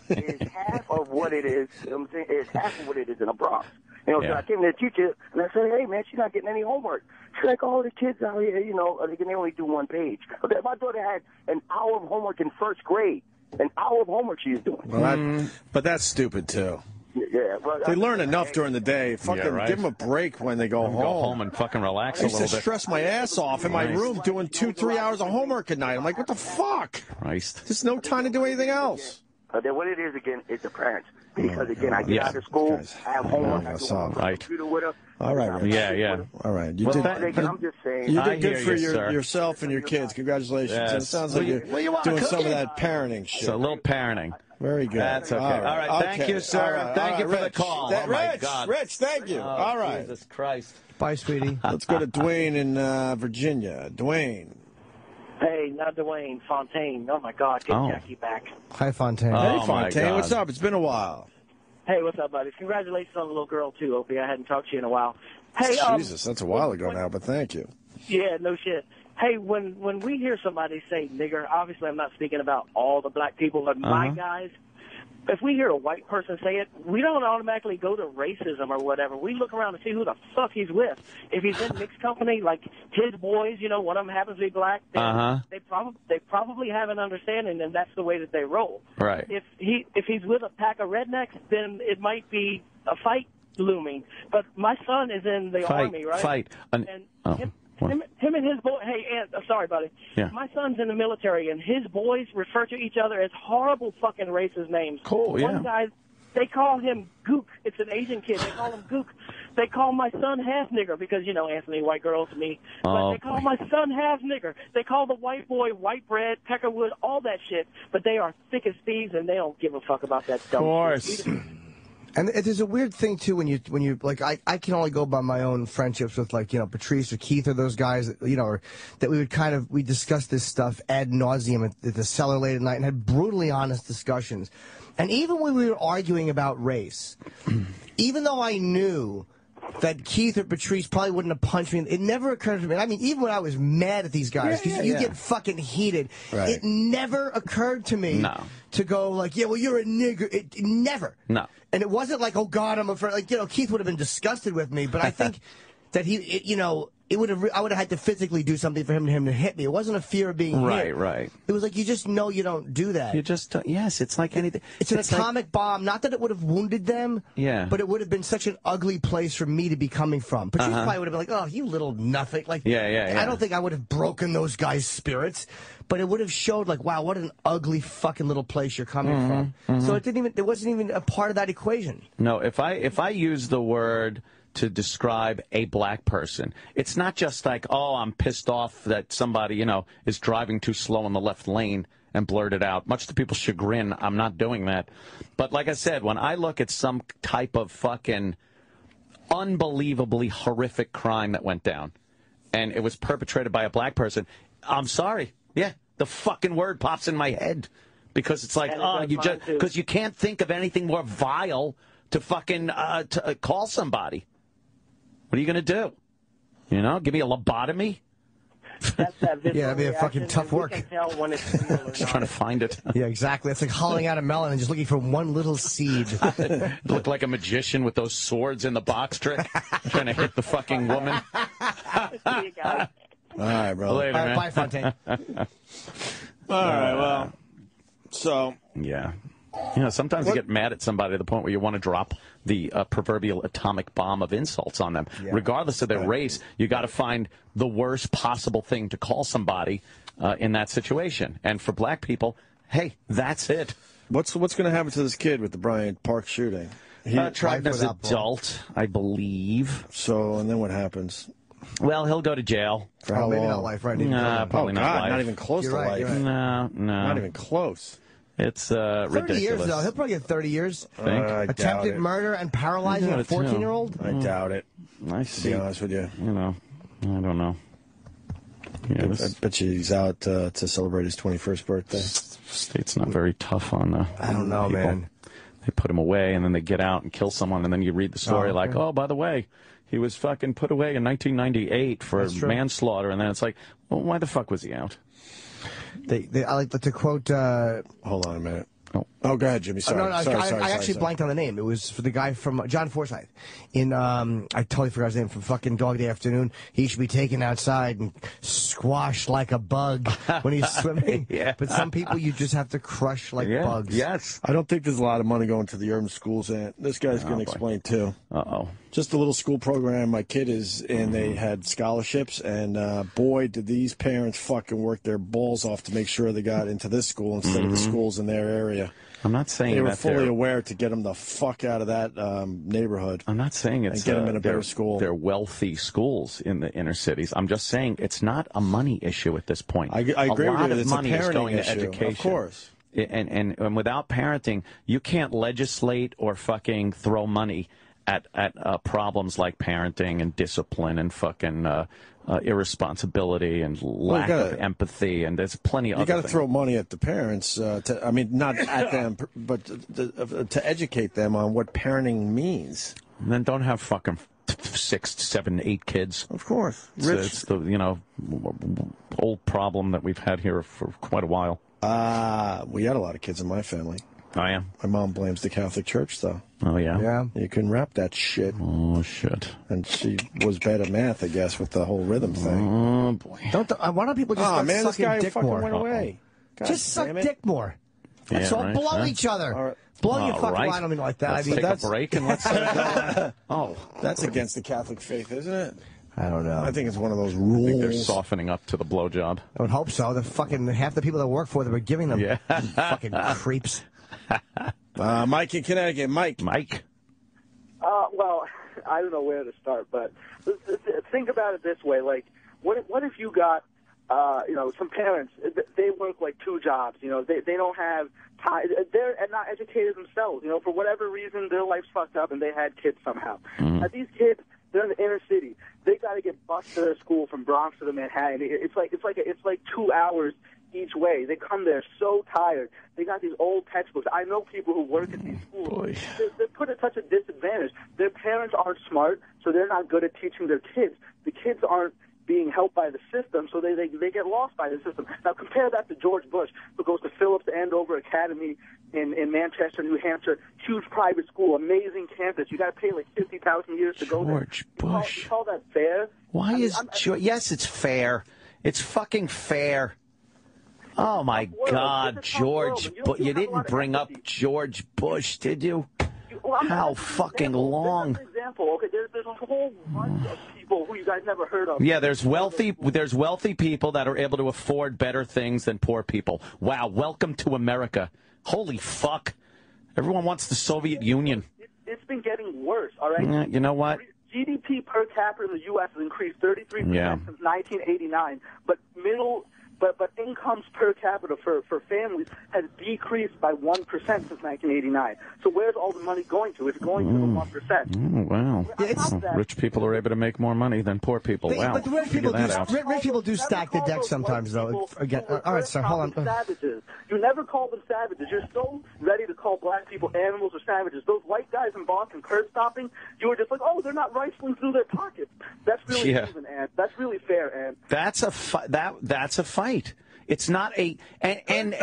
is half of what it is. You know what I'm saying? It's half of what it is in the Bronx. So I came to the teacher and I said, "Hey man, she's not getting any homework." She's like, "Oh, the kids out here, they only do one page." Okay, my daughter had an hour of homework in first grade. An hour of homework she's doing. Well, but that's stupid too. Yeah, well, they learn enough during the day. Fucking give them a break when they go home. Go home and fucking relax a little bit. I used to stress my ass off in my room doing 2-3 hours of homework a night. I'm like, what the fuck? Christ. There's no time to do anything else. Then what it is again is the parents. Because again, I get out of school, I have homework, I go on the computer with her. All right, Rich. Yeah. All right. I'm just saying. You did good for yourself and your kids. Congratulations. Yes. It sounds like you're doing some of that parenting shit. So a little parenting. Very good. That's okay. All right. Thank you, sir. Thank you for the call. Oh, my God. Rich, thank you. All right. Jesus Christ. Bye, sweetie. Let's go to Dwayne in Virginia. Dwayne. Hey, not Dwayne, Fontaine. Oh, my God. Get Jackie back. Hi, Fontaine. Hey, Fontaine. What's up? It's been a while. Hey, what's up, buddy? Congratulations on the little girl, too, Opie. I hadn't talked to you in a while. Hey, Jesus, that's a while ago now, but thank you. Yeah, no shit. Hey, when we hear somebody say nigger, obviously I'm not speaking about all the black people, but my guys, if we hear a white person say it, we don't automatically go to racism or whatever. We look around and see who the fuck he's with. If he's in mixed company, like his boys, one of them happens to be black, they probably have an understanding, and that's the way that they roll. Right. If he's with a pack of rednecks, then it might be a fight looming. But my son is in the Army, right? Him and his boy. Hey, sorry, buddy. Yeah. My son's in the military, and his boys refer to each other as horrible fucking racist names. Cool. One guy, they call him Gook. It's an Asian kid. They call him Gook. They call my son half nigger because Anthony, white girls to me. But they call my son half nigger. They call the white boy white bread, peckerwood, all that shit. But they are thick as thieves, and they don't give a fuck about that dumb shit. Of course. And there's a weird thing too when you like I can only go by my own friendships with Patrice or Keith or those guys or that we discussed this stuff ad nauseum at the cellar late at night and had brutally honest discussions. And even when we were arguing about race, even though I knew that Keith or Patrice probably wouldn't have punched me, it never occurred to me. I mean, even when I was mad at these guys, because you get fucking heated, it never occurred to me to go like, yeah, well, you're a nigger. It never. No. And it wasn't like, oh, God, I'm afraid. Like, Keith would have been disgusted with me, but I think that I would have had to physically do something for him to hit me. It wasn't a fear of being hit. Right. It was like, you just know you don't do that. You just yes, it's like anything. It's an atomic bomb. Not that it would have wounded them. Yeah. But it would have been such an ugly place for me to be coming from. But you probably would have been like, oh, you little nothing. Like, yeah. I don't think I would have broken those guys' spirits, but it would have showed like, wow, what an ugly fucking little place you're coming from. So it wasn't even a part of that equation. No, if I use the word to describe a black person, it's not just like, oh, I'm pissed off that somebody, is driving too slow in the left lane and blurt it out. Much to people's chagrin, I'm not doing that. But like I said, when I look at some type of fucking unbelievably horrific crime that went down and it was perpetrated by a black person, I'm sorry. Yeah, the fucking word pops in my head because it's like, because you can't think of anything more vile to fucking call somebody. What are you going to do? Give me a lobotomy? That's that visceral that'd be a fucking reaction, tough and work. we can tell when it's real or Just not. trying to find it. Yeah, exactly. It's like hollowing out a melon and just looking for one little seed. Look like a magician with those swords in the box trick, trying to hit the fucking woman. See you guys. All right, bro. Later, All right, man. bye, Fontaine. All right, well, so Yeah. Sometimes you get mad at somebody to the point where you want to drop the proverbial atomic bomb of insults on them. Yeah. Regardless of their race, you got to find the worst possible thing to call somebody in that situation. And for black people, hey, that's it. what's going to happen to this kid with the Bryant Park shooting? He Tried as an without adult, I believe. So, and then what happens? Well, he'll go to jail. For how Maybe long? not life, right? Nah, probably Oh, not God, life. not even close You're to right, life. you're right. No. Not even close. It's 30 ridiculous. years, though. He'll probably get 30 years. I doubt Attempted it. murder and paralyzing Yeah, a 14-year-old? I doubt it. I To see. be honest with you. I don't know. Yeah, I this bet you he's out to celebrate his 21st birthday. state's not very tough on I don't know, people. man. They put him away, and then they get out and kill someone, and then you read the story like, oh, by the way, he was fucking put away in 1998 for manslaughter, and then it's like, well, why the fuck was he out? I like to quote... Hold on a minute. Oh, go ahead, Jimmy. Sorry. No, sorry, I actually sorry. blanked on the name. It was for the guy from John Forsythe. I totally forgot his name, from fucking Dog Day Afternoon. He should be taken outside and squashed like a bug when he's swimming. Yeah. But some people you just have to crush like bugs. Yes. I don't think there's a lot of money going to the urban schools, and this guy's going to explain too. Uh-oh. Just a little school program my kid is in. They had scholarships, and boy, did these parents fucking work their balls off to make sure they got into this school instead of the schools in their area. I'm not saying They were that fully they're- aware to get them the fuck out of that neighborhood. I'm not saying it's and get them in a better they're- school. They're wealthy schools in the inner cities. I'm just saying it's not a money issue at this point. I agree a with lot you. of It's a money is parenting going issue. to education. Of course. And without parenting, you can't legislate or fucking throw money at problems like parenting and discipline and fucking irresponsibility and lack of empathy, and there's plenty of You other got to things. throw money at the parents. I mean, not at them, but to educate them on what parenting means. And then don't have fucking 6, 7, 8 kids. Of course, It's the old problem that we've had here for quite a while. We had a lot of kids in my family. I am. My mom blames the Catholic Church, though. Oh yeah. Yeah. You couldn't rap that shit. Oh shit. And she was bad at math, I guess, with the whole rhythm thing. Oh boy. Why don't people just start man, this sucking guy dick fucking more? went away. God Just suck damn it. dick more. That's Yeah, all. right, Blow huh? each other. All right. Blow your All fucking right. line on me like that. Let's I mean, take a break and let's. Oh, that's against the Catholic faith, isn't it? I don't know. I think it's one of those I think they're rules. softening up to the blowjob. I would hope so. The fucking half the people that work for them are giving them Yeah. fucking creeps. Mike in Connecticut. Mike. Well, I don't know where to start, but think about it this way: like, what if you got, some parents? They work like 2 jobs. They don't have time. They're not educated themselves. For whatever reason, their life's fucked up, and they had kids somehow. Now, these kids, they're in the inner city. They got to get bused to their school from Bronx to the Manhattan. It's like 2 hours each way. They come there so tired. They got these old textbooks. I know people who work at these schools. They're put at such a disadvantage. Their parents aren't smart, so they're not good at teaching their kids. The kids aren't being helped by the system, so they get lost by the system. Now compare that to George Bush, who goes to Phillips Andover Academy in Manchester, New Hampshire, huge private school, amazing campus. You got to pay like $50,000 a year to go there. George Bush. You call that fair? Why yes, it's fair. It's fucking fair. Oh my God, George Bush! You didn't bring up George Bush, did you? How fucking long? There's an example. Okay, there's a whole bunch of people who you guys never heard of. Yeah, there's wealthy people that are able to afford better things than poor people. Wow, welcome to America. Holy fuck. Everyone wants the Soviet Union. It's been getting worse, all right? You know what? GDP per capita in the U.S. has increased 33% since 1989, but incomes per capita for families has decreased by 1% since 1989. So where's all the money going to? It's going to the 1%. Wow. Rich people are able to make more money than poor people. Wow. But the rich people do stack the deck sometimes, though. Again, all right, sir, hold on. Savages. You never call them savages. You're so ready to call black people animals or savages. Those white guys in Boston curb stopping, you were just like, oh, they're not rifling through their pockets. That's really even, Ann. That's really fair, Ann. That's a fight. It's not a and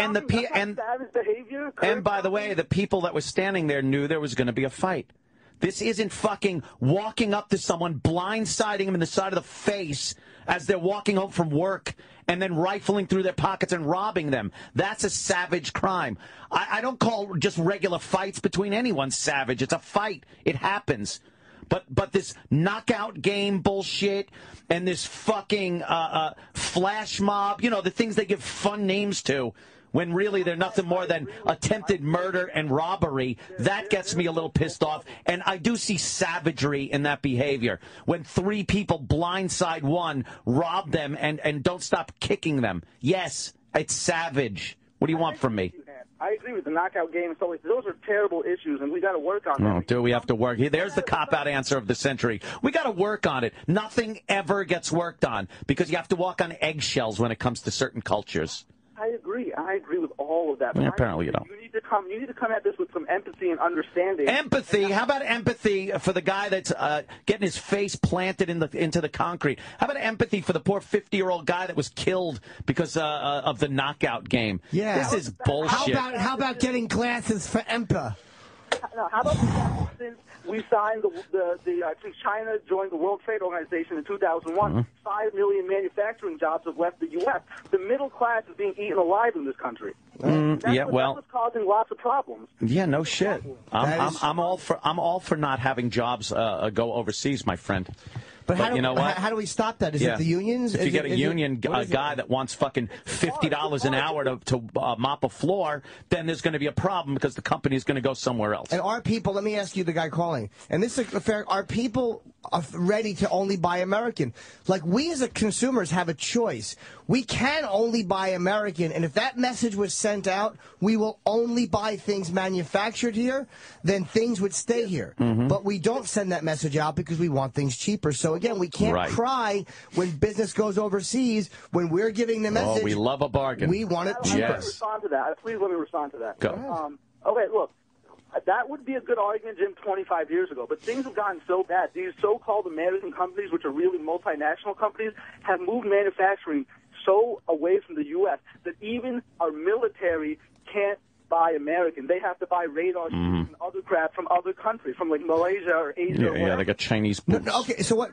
by the way, the people that were standing there knew there was going to be a fight. This isn't fucking walking up to someone, blindsiding them in the side of the face as they're walking home from work and then rifling through their pockets and robbing them. That's a savage crime. I don't call just regular fights between anyone savage. It's a fight. It happens. But this knockout game bullshit and this fucking flash mob, you know, the things they give fun names to, when really they're nothing more than attempted murder and robbery, that gets me a little pissed off. And I do see savagery in that behavior. When 3 people blindside one, rob them, and don't stop kicking them. Yes, it's savage. What do you want from me? I agree with the knockout game and stuff like that. Those are terrible issues, and we got to work on them. Oh, do we have to work? There's the cop-out answer of the century. We got to work on it. Nothing ever gets worked on because you have to walk on eggshells when it comes to certain cultures. I agree. I agree with all of that. Yeah, apparently you don't. You need to come at this with some empathy and understanding. Empathy? How about empathy for the guy that's getting his face planted into the concrete? How about empathy for the poor 50-year-old guy that was killed because of the knockout game? Yeah. This is bullshit. How about getting glasses for EMPA? No, how about since we signed since China joined the World Trade Organization in 2001, 5 million manufacturing jobs have left the U.S. The middle class is being eaten alive in this country. That's what's causing lots of problems. Yeah, no shit. I'm all for not having jobs go overseas, my friend. But you know what? How do we stop that? Is it the unions? If you get a union guy that wants fucking $50 an hour to mop a floor, then there's going to be a problem because the company is going to go somewhere else. And are people, let me ask you, the guy calling, and this is fair, are people ready to only buy American? Like, we as consumers have a choice. We can only buy American, and if that message was sent out, we will only buy things manufactured here, then things would stay here. But we don't send that message out because we want things cheaper. So again, we can't cry when business goes overseas when we're giving the message. Oh, we love a bargain. We want it cheaper. Let me respond to that. Please let me respond to that. Go. Okay, look. That would be a good argument, Jim, 25 years ago. But things have gotten so bad. These so-called American companies, which are really multinational companies, have moved manufacturing so away from the U.S. that even our military can't buy American. They have to buy radar and other crap from other countries, from like Malaysia or Asia. Yeah, they got Chinese boots. Okay, so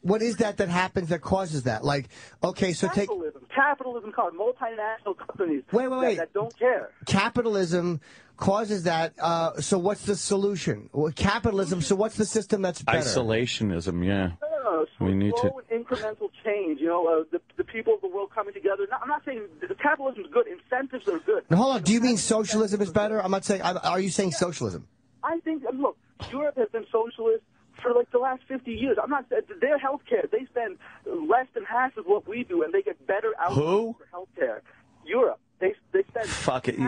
what is that happens that causes that? Like, okay, so capitalism causes multinational companies that don't care. Capitalism causes that. So what's the solution? Capitalism. So what's the system that's better? Isolationism. Yeah. No. We need slow and incremental change. You know, the people of the world coming together. I'm not saying capitalism is good. Incentives are good. Now, hold on. Do you mean socialism is better? I'm not saying. Are you saying socialism? I think. Look, Europe has been socialist for like the last 50 years. I'm not. Their health care, they spend less than half of what we do, and they get better outcomes for health care. Europe. They spend. Fuck it.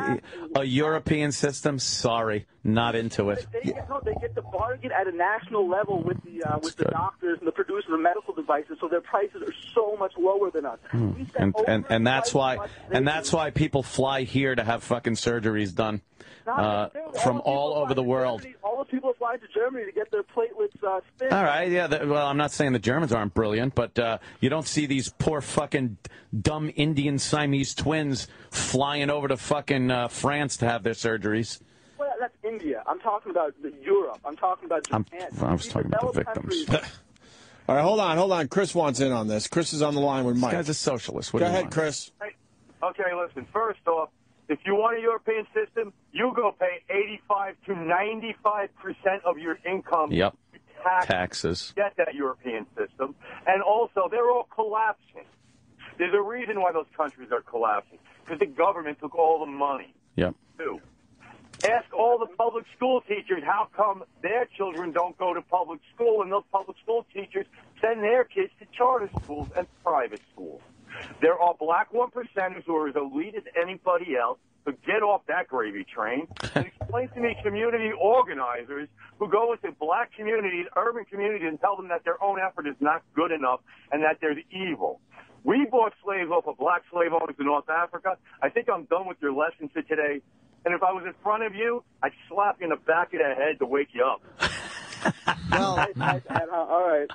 A European system? Sorry, not into it. They get the bargain at a national level with the doctors and the producers of medical devices, so their prices are so much lower than us. And that's why people fly here to have fucking surgeries done. from all over the world. All the people flying to Germany to get their platelets spin. All right, yeah. Well, I'm not saying the Germans aren't brilliant, but you don't see these poor fucking dumb Indian Siamese twins flying over to fucking France to have their surgeries. Well, that's India. I'm talking about Europe. I'm talking about Japan. I was talking about the victims. All right, hold on. Chris wants in on this. Chris is on the line with Mike. This guy's a socialist. What Go do you ahead, want? Chris. Okay, listen. First off, if you want a European system, you go pay 85 to 95% of your income. Yep. Taxes. Get that European system. And also, they're all collapsing. There's a reason why those countries are collapsing. Because the government took all the money. Yep. Too. Ask all the public school teachers how come their children don't go to public school, and those public school teachers send their kids to charter schools and private schools. There are black 1%ers who are as elite as anybody else, so get off that gravy train and explain to me community organizers who go into black communities, urban communities, and tell them that their own effort is not good enough and that there's evil. We bought slaves off of black slave owners in North Africa. I think I'm done with your lesson for today. And if I was in front of you, I'd slap you in the back of the head to wake you up. All right.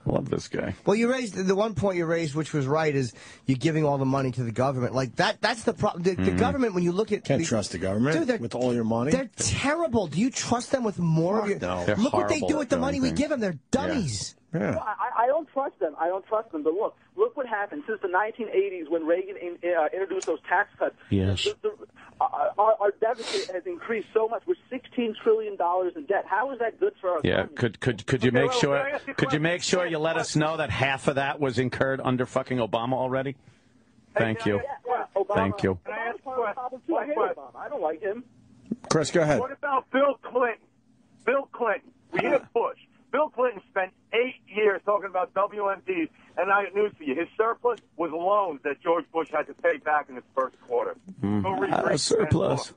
Love this guy. Well, you raised the one point you raised, which was right, is you're giving all the money to the government. Like that's the problem. The government, when you look at Can't trust the government with all your money. They're terrible. Do you trust them with more of your? No. Look what they do with the money we give them. They're dummies. Yeah. No, I don't trust them. But look what happened since the 1980s when Reagan introduced those tax cuts. Yes. Our deficit has increased so much. We're $16 trillion in debt. How is that good for our Yeah. economy? Could you make sure? Could you make sure you let us know that half of that was incurred under fucking Obama already? Thank you. Thank you. I hate Obama. I don't like him. Chris, go ahead. What about Bill Clinton? Bill Clinton. We hit Bush. Bill Clinton spent 8 years talking about WMDs, and I got news for you. His surplus was loans that George Bush had to pay back in his first quarter. A surplus.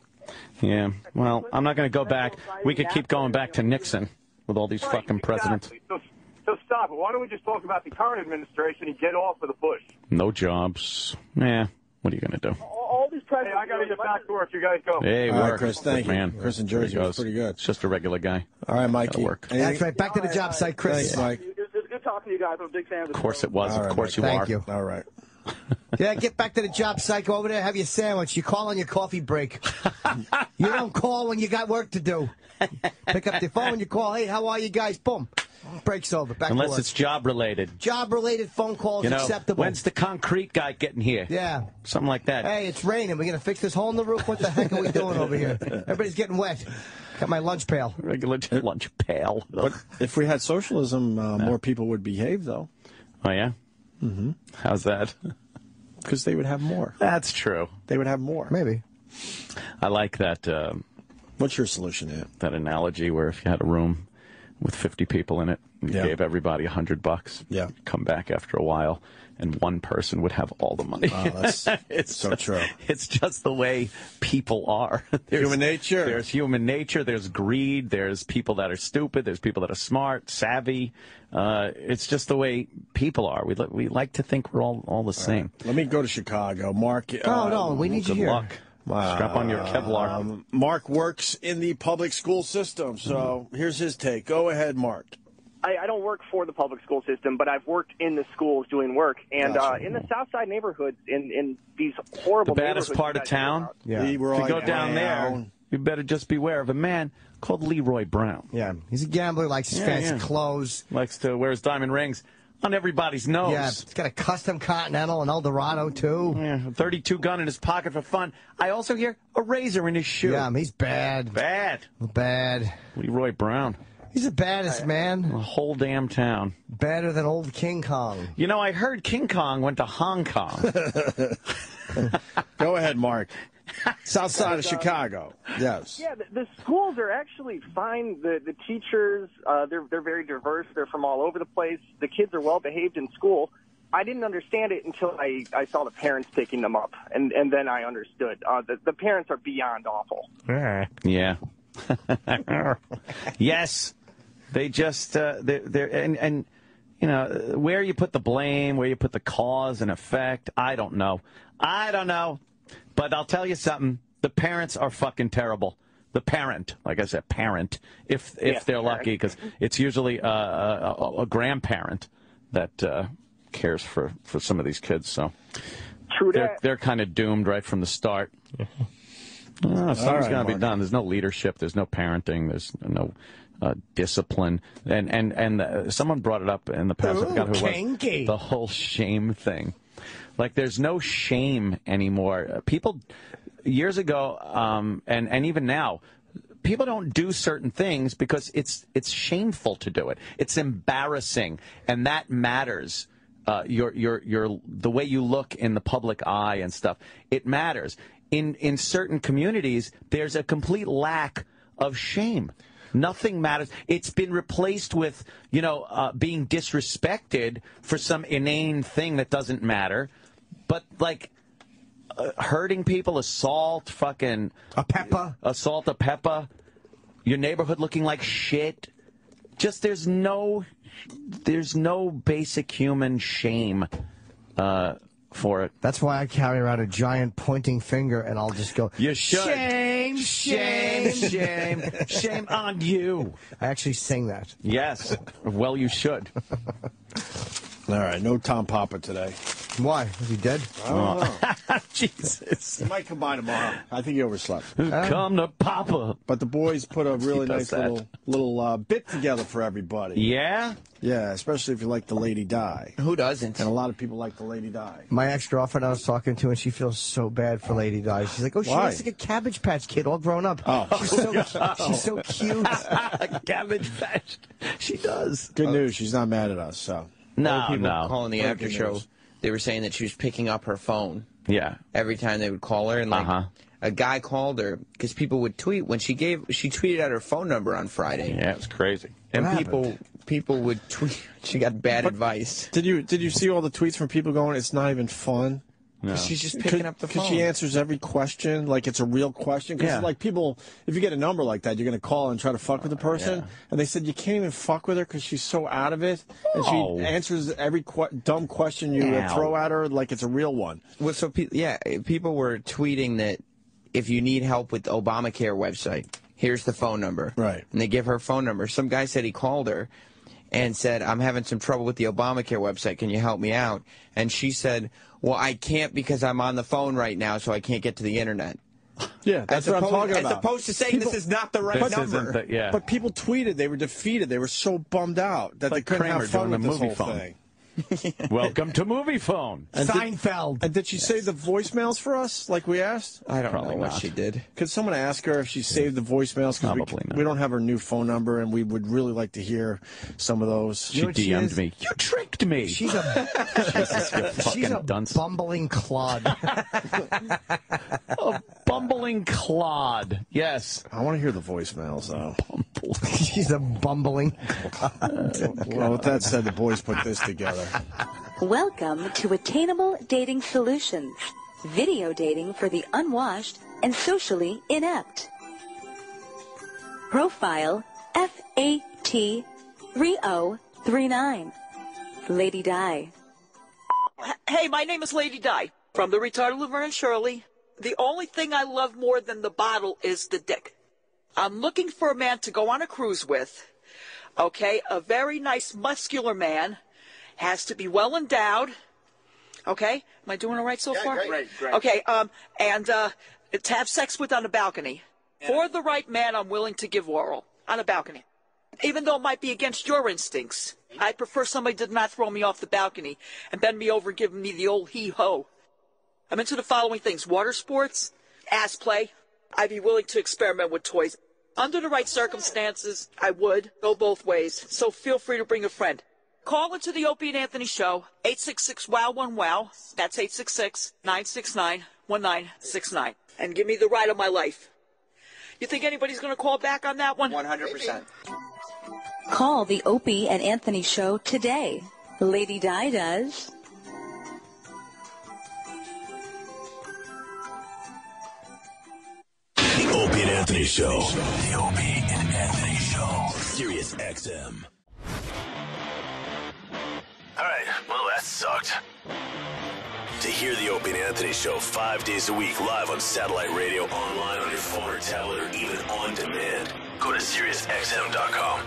Yeah. Well, I'm not going to go back. We could keep going back to Nixon with all these fucking presidents. So stop it. Why don't we just talk about the current administration and get off of the Bush? No jobs. Yeah. What are you going to do? All these presidents. Hey, I got to get back to work. You guys go. Hey, All right, work. Chris, thank you. Man. Chris in Jersey was pretty good. It's just a regular guy. All right, Mikey. That'll work. That's right. Back to the job site, Chris. Thanks, Mike. It's good talking to you guys. I'm a big fan of the Of course show. it was. All Of right, course Mike. you are. Thank you. All right. Yeah, get back to the job site. Go over there, have your sandwich. You call on your coffee break. You don't call when you got work to do. Pick up the phone, you call, hey, how are you guys? Boom. Break's over. Back to Unless work. it's job-related. Job-related phone calls acceptable. When's the concrete guy getting here? Yeah. Something like that. Hey, it's raining. We're going to fix this hole in the roof? What the heck are we doing over here? Everybody's getting wet. Got my lunch pail. Regular lunch pail. But if we had socialism, more people would behave, though. Oh, yeah? Mm-hmm. How's that? Because they would have more. That's true. They would have more. Maybe. I like that. What's your solution, Ed? That analogy where if you had a room with 50 people in it, you gave everybody $100. Yeah. Come back after a while, and one person would have all the money. Oh, that's it's so true. It's just the way people are. Human nature. There's human nature. There's greed. There's people that are stupid. There's people that are smart, savvy. It's just the way people are. We like to think we're all the same. Right. Let me go to Chicago. Mark. No, we need you Good here. luck. Strap on your Kevlar. Mark works in the public school system, so here's his take. Go ahead, Mark. I don't work for the public school system, but I've worked in the schools doing work. And in the South Side neighborhoods, in these horrible The baddest neighborhoods part of town, if you go down there, you better just beware of a man called Leroy Brown. Yeah, he's a gambler, likes his fancy clothes. Likes to wear his diamond rings on everybody's nose. Yeah, he's got a custom Continental and Eldorado, too. Yeah, a .32 gun in his pocket for fun. I also hear a razor in his shoe. Yeah, he's bad. Bad. Leroy Brown. He's the baddest, man. The whole damn town. Better than old King Kong. You know, I heard King Kong went to Hong Kong. Go ahead, Mark. South side of Chicago. Yes. Yeah, the schools are actually fine. The teachers, they're very diverse. They're from all over the place. The kids are well behaved in school. I didn't understand it until I saw the parents picking them up, and then I understood. The parents are beyond awful. Yeah. Yes. They just they're and you know, where you put the blame, where you put the cause and effect, I don't know. But I'll tell you something. The parents are fucking terrible. The parent, like I said, parent, if they're lucky, because it's usually a grandparent that cares for some of these kids. So they're kind of doomed right from the start. Something's going to be done. There's no leadership. There's no parenting. There's no discipline. And someone brought it up in the past. I forgot who it was. The whole shame thing. Like, there's no shame anymore. People, years ago, and even now, people don't do certain things because it's shameful to do it. It's embarrassing, and that matters. The way you look in the public eye and stuff, it matters. In certain communities, there's a complete lack of shame. Nothing matters. It's been replaced with, being disrespected for some inane thing that doesn't matter. But, like, hurting people, assault a pepper, your neighborhood looking like shit. Just there's no basic human shame for it. That's why I carry around a giant pointing finger, and I'll just go, you should. Shame, shame, shame, shame on you. I actually sing that. Yes. Well, you should. All right, no Tom Papa today. Why? Is he dead? I don't know. Jesus. He might come by tomorrow. I think he overslept. Come to Papa. But the boys put a really nice little bit together for everybody. Yeah? Yeah, especially if you like the Lady Di. Who doesn't? And a lot of people like the Lady Di. My ex-girlfriend I was talking to, and she feels so bad for Lady Di. She's like, she looks like a Cabbage Patch Kid all grown up. Oh. She's so cute. Cabbage Patch. She does. Good news. She's not mad at us, so. People calling the after show, they were saying that she was picking up her phone. Yeah. Every time they would call her, and a guy called her because people would tweet when she tweeted out her phone number on Friday. Yeah, it was crazy. And people would tweet. She got bad advice. Did you see all the tweets from people going, "It's not even fun"? No. She's just picking up the phone. Because she answers every question like it's a real question. Because like people, if you get a number like that, you're going to call and try to fuck with the person. Yeah. And they said you can't even fuck with her because she's so out of it. And she answers every dumb question you throw at her like it's a real one. Well, so people were tweeting that if you need help with the Obamacare website, here's the phone number. Right. And they give her phone number. Some guy said he called her and said, I'm having some trouble with the Obamacare website. Can you help me out? And she said, well, I can't because I'm on the phone right now, so I can't get to the Internet. Yeah, that's what I'm talking about. As opposed to saying this is not the right number. But people tweeted. They were defeated. They were so bummed out that they couldn't have fun with this whole thing. Welcome to Movie Phone. Seinfeld. And did she save the voicemails for us, like we asked? I don't know what she did. Could someone ask her if she saved the voicemails? Because we don't have her new phone number, and we would really like to hear some of those. She DM'd me. You tricked me. She's a bumbling clod. A bumbling clod. Yes. I want to hear the voicemails, though. She's a bumbling clod. Well, with that said, the boys put this together. Welcome to Attainable Dating Solutions. Video dating for the unwashed and socially inept. Profile FAT3039. Lady Di. Hey, my name is Lady Di from the retarded Laverne and Shirley. The only thing I love more than the bottle is the dick. I'm looking for a man to go on a cruise with. Okay, a very nice muscular man. Has to be well endowed. Okay, am I doing all right so far? Great. Okay, and to have sex with on a balcony. Yeah. For the right man, I'm willing to give oral on a balcony. Even though it might be against your instincts, I prefer somebody did not throw me off the balcony and bend me over, giving me the old hee-ho. I'm into the following things: water sports, ass play. I'd be willing to experiment with toys. Under the right circumstances, I would go both ways. So feel free to bring a friend. Call into the Opie and Anthony Show, 866-WOW-1-WOW. That's 866-969-1969. And give me the ride of my life. You think anybody's going to call back on that one? 100%. Call the Opie and Anthony Show today. Lady Di does. The Opie and Anthony Show. The Opie and Anthony Show. Sirius XM. All right, well, that sucked. To hear the Opie and Anthony Show 5 days a week, live on satellite radio, online on your phone or tablet, or even on demand, go to SiriusXM.com.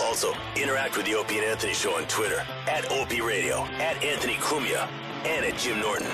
Also, interact with the Opie and Anthony Show on Twitter, @Opie Radio, @Anthony Cumia, and @Jim Norton.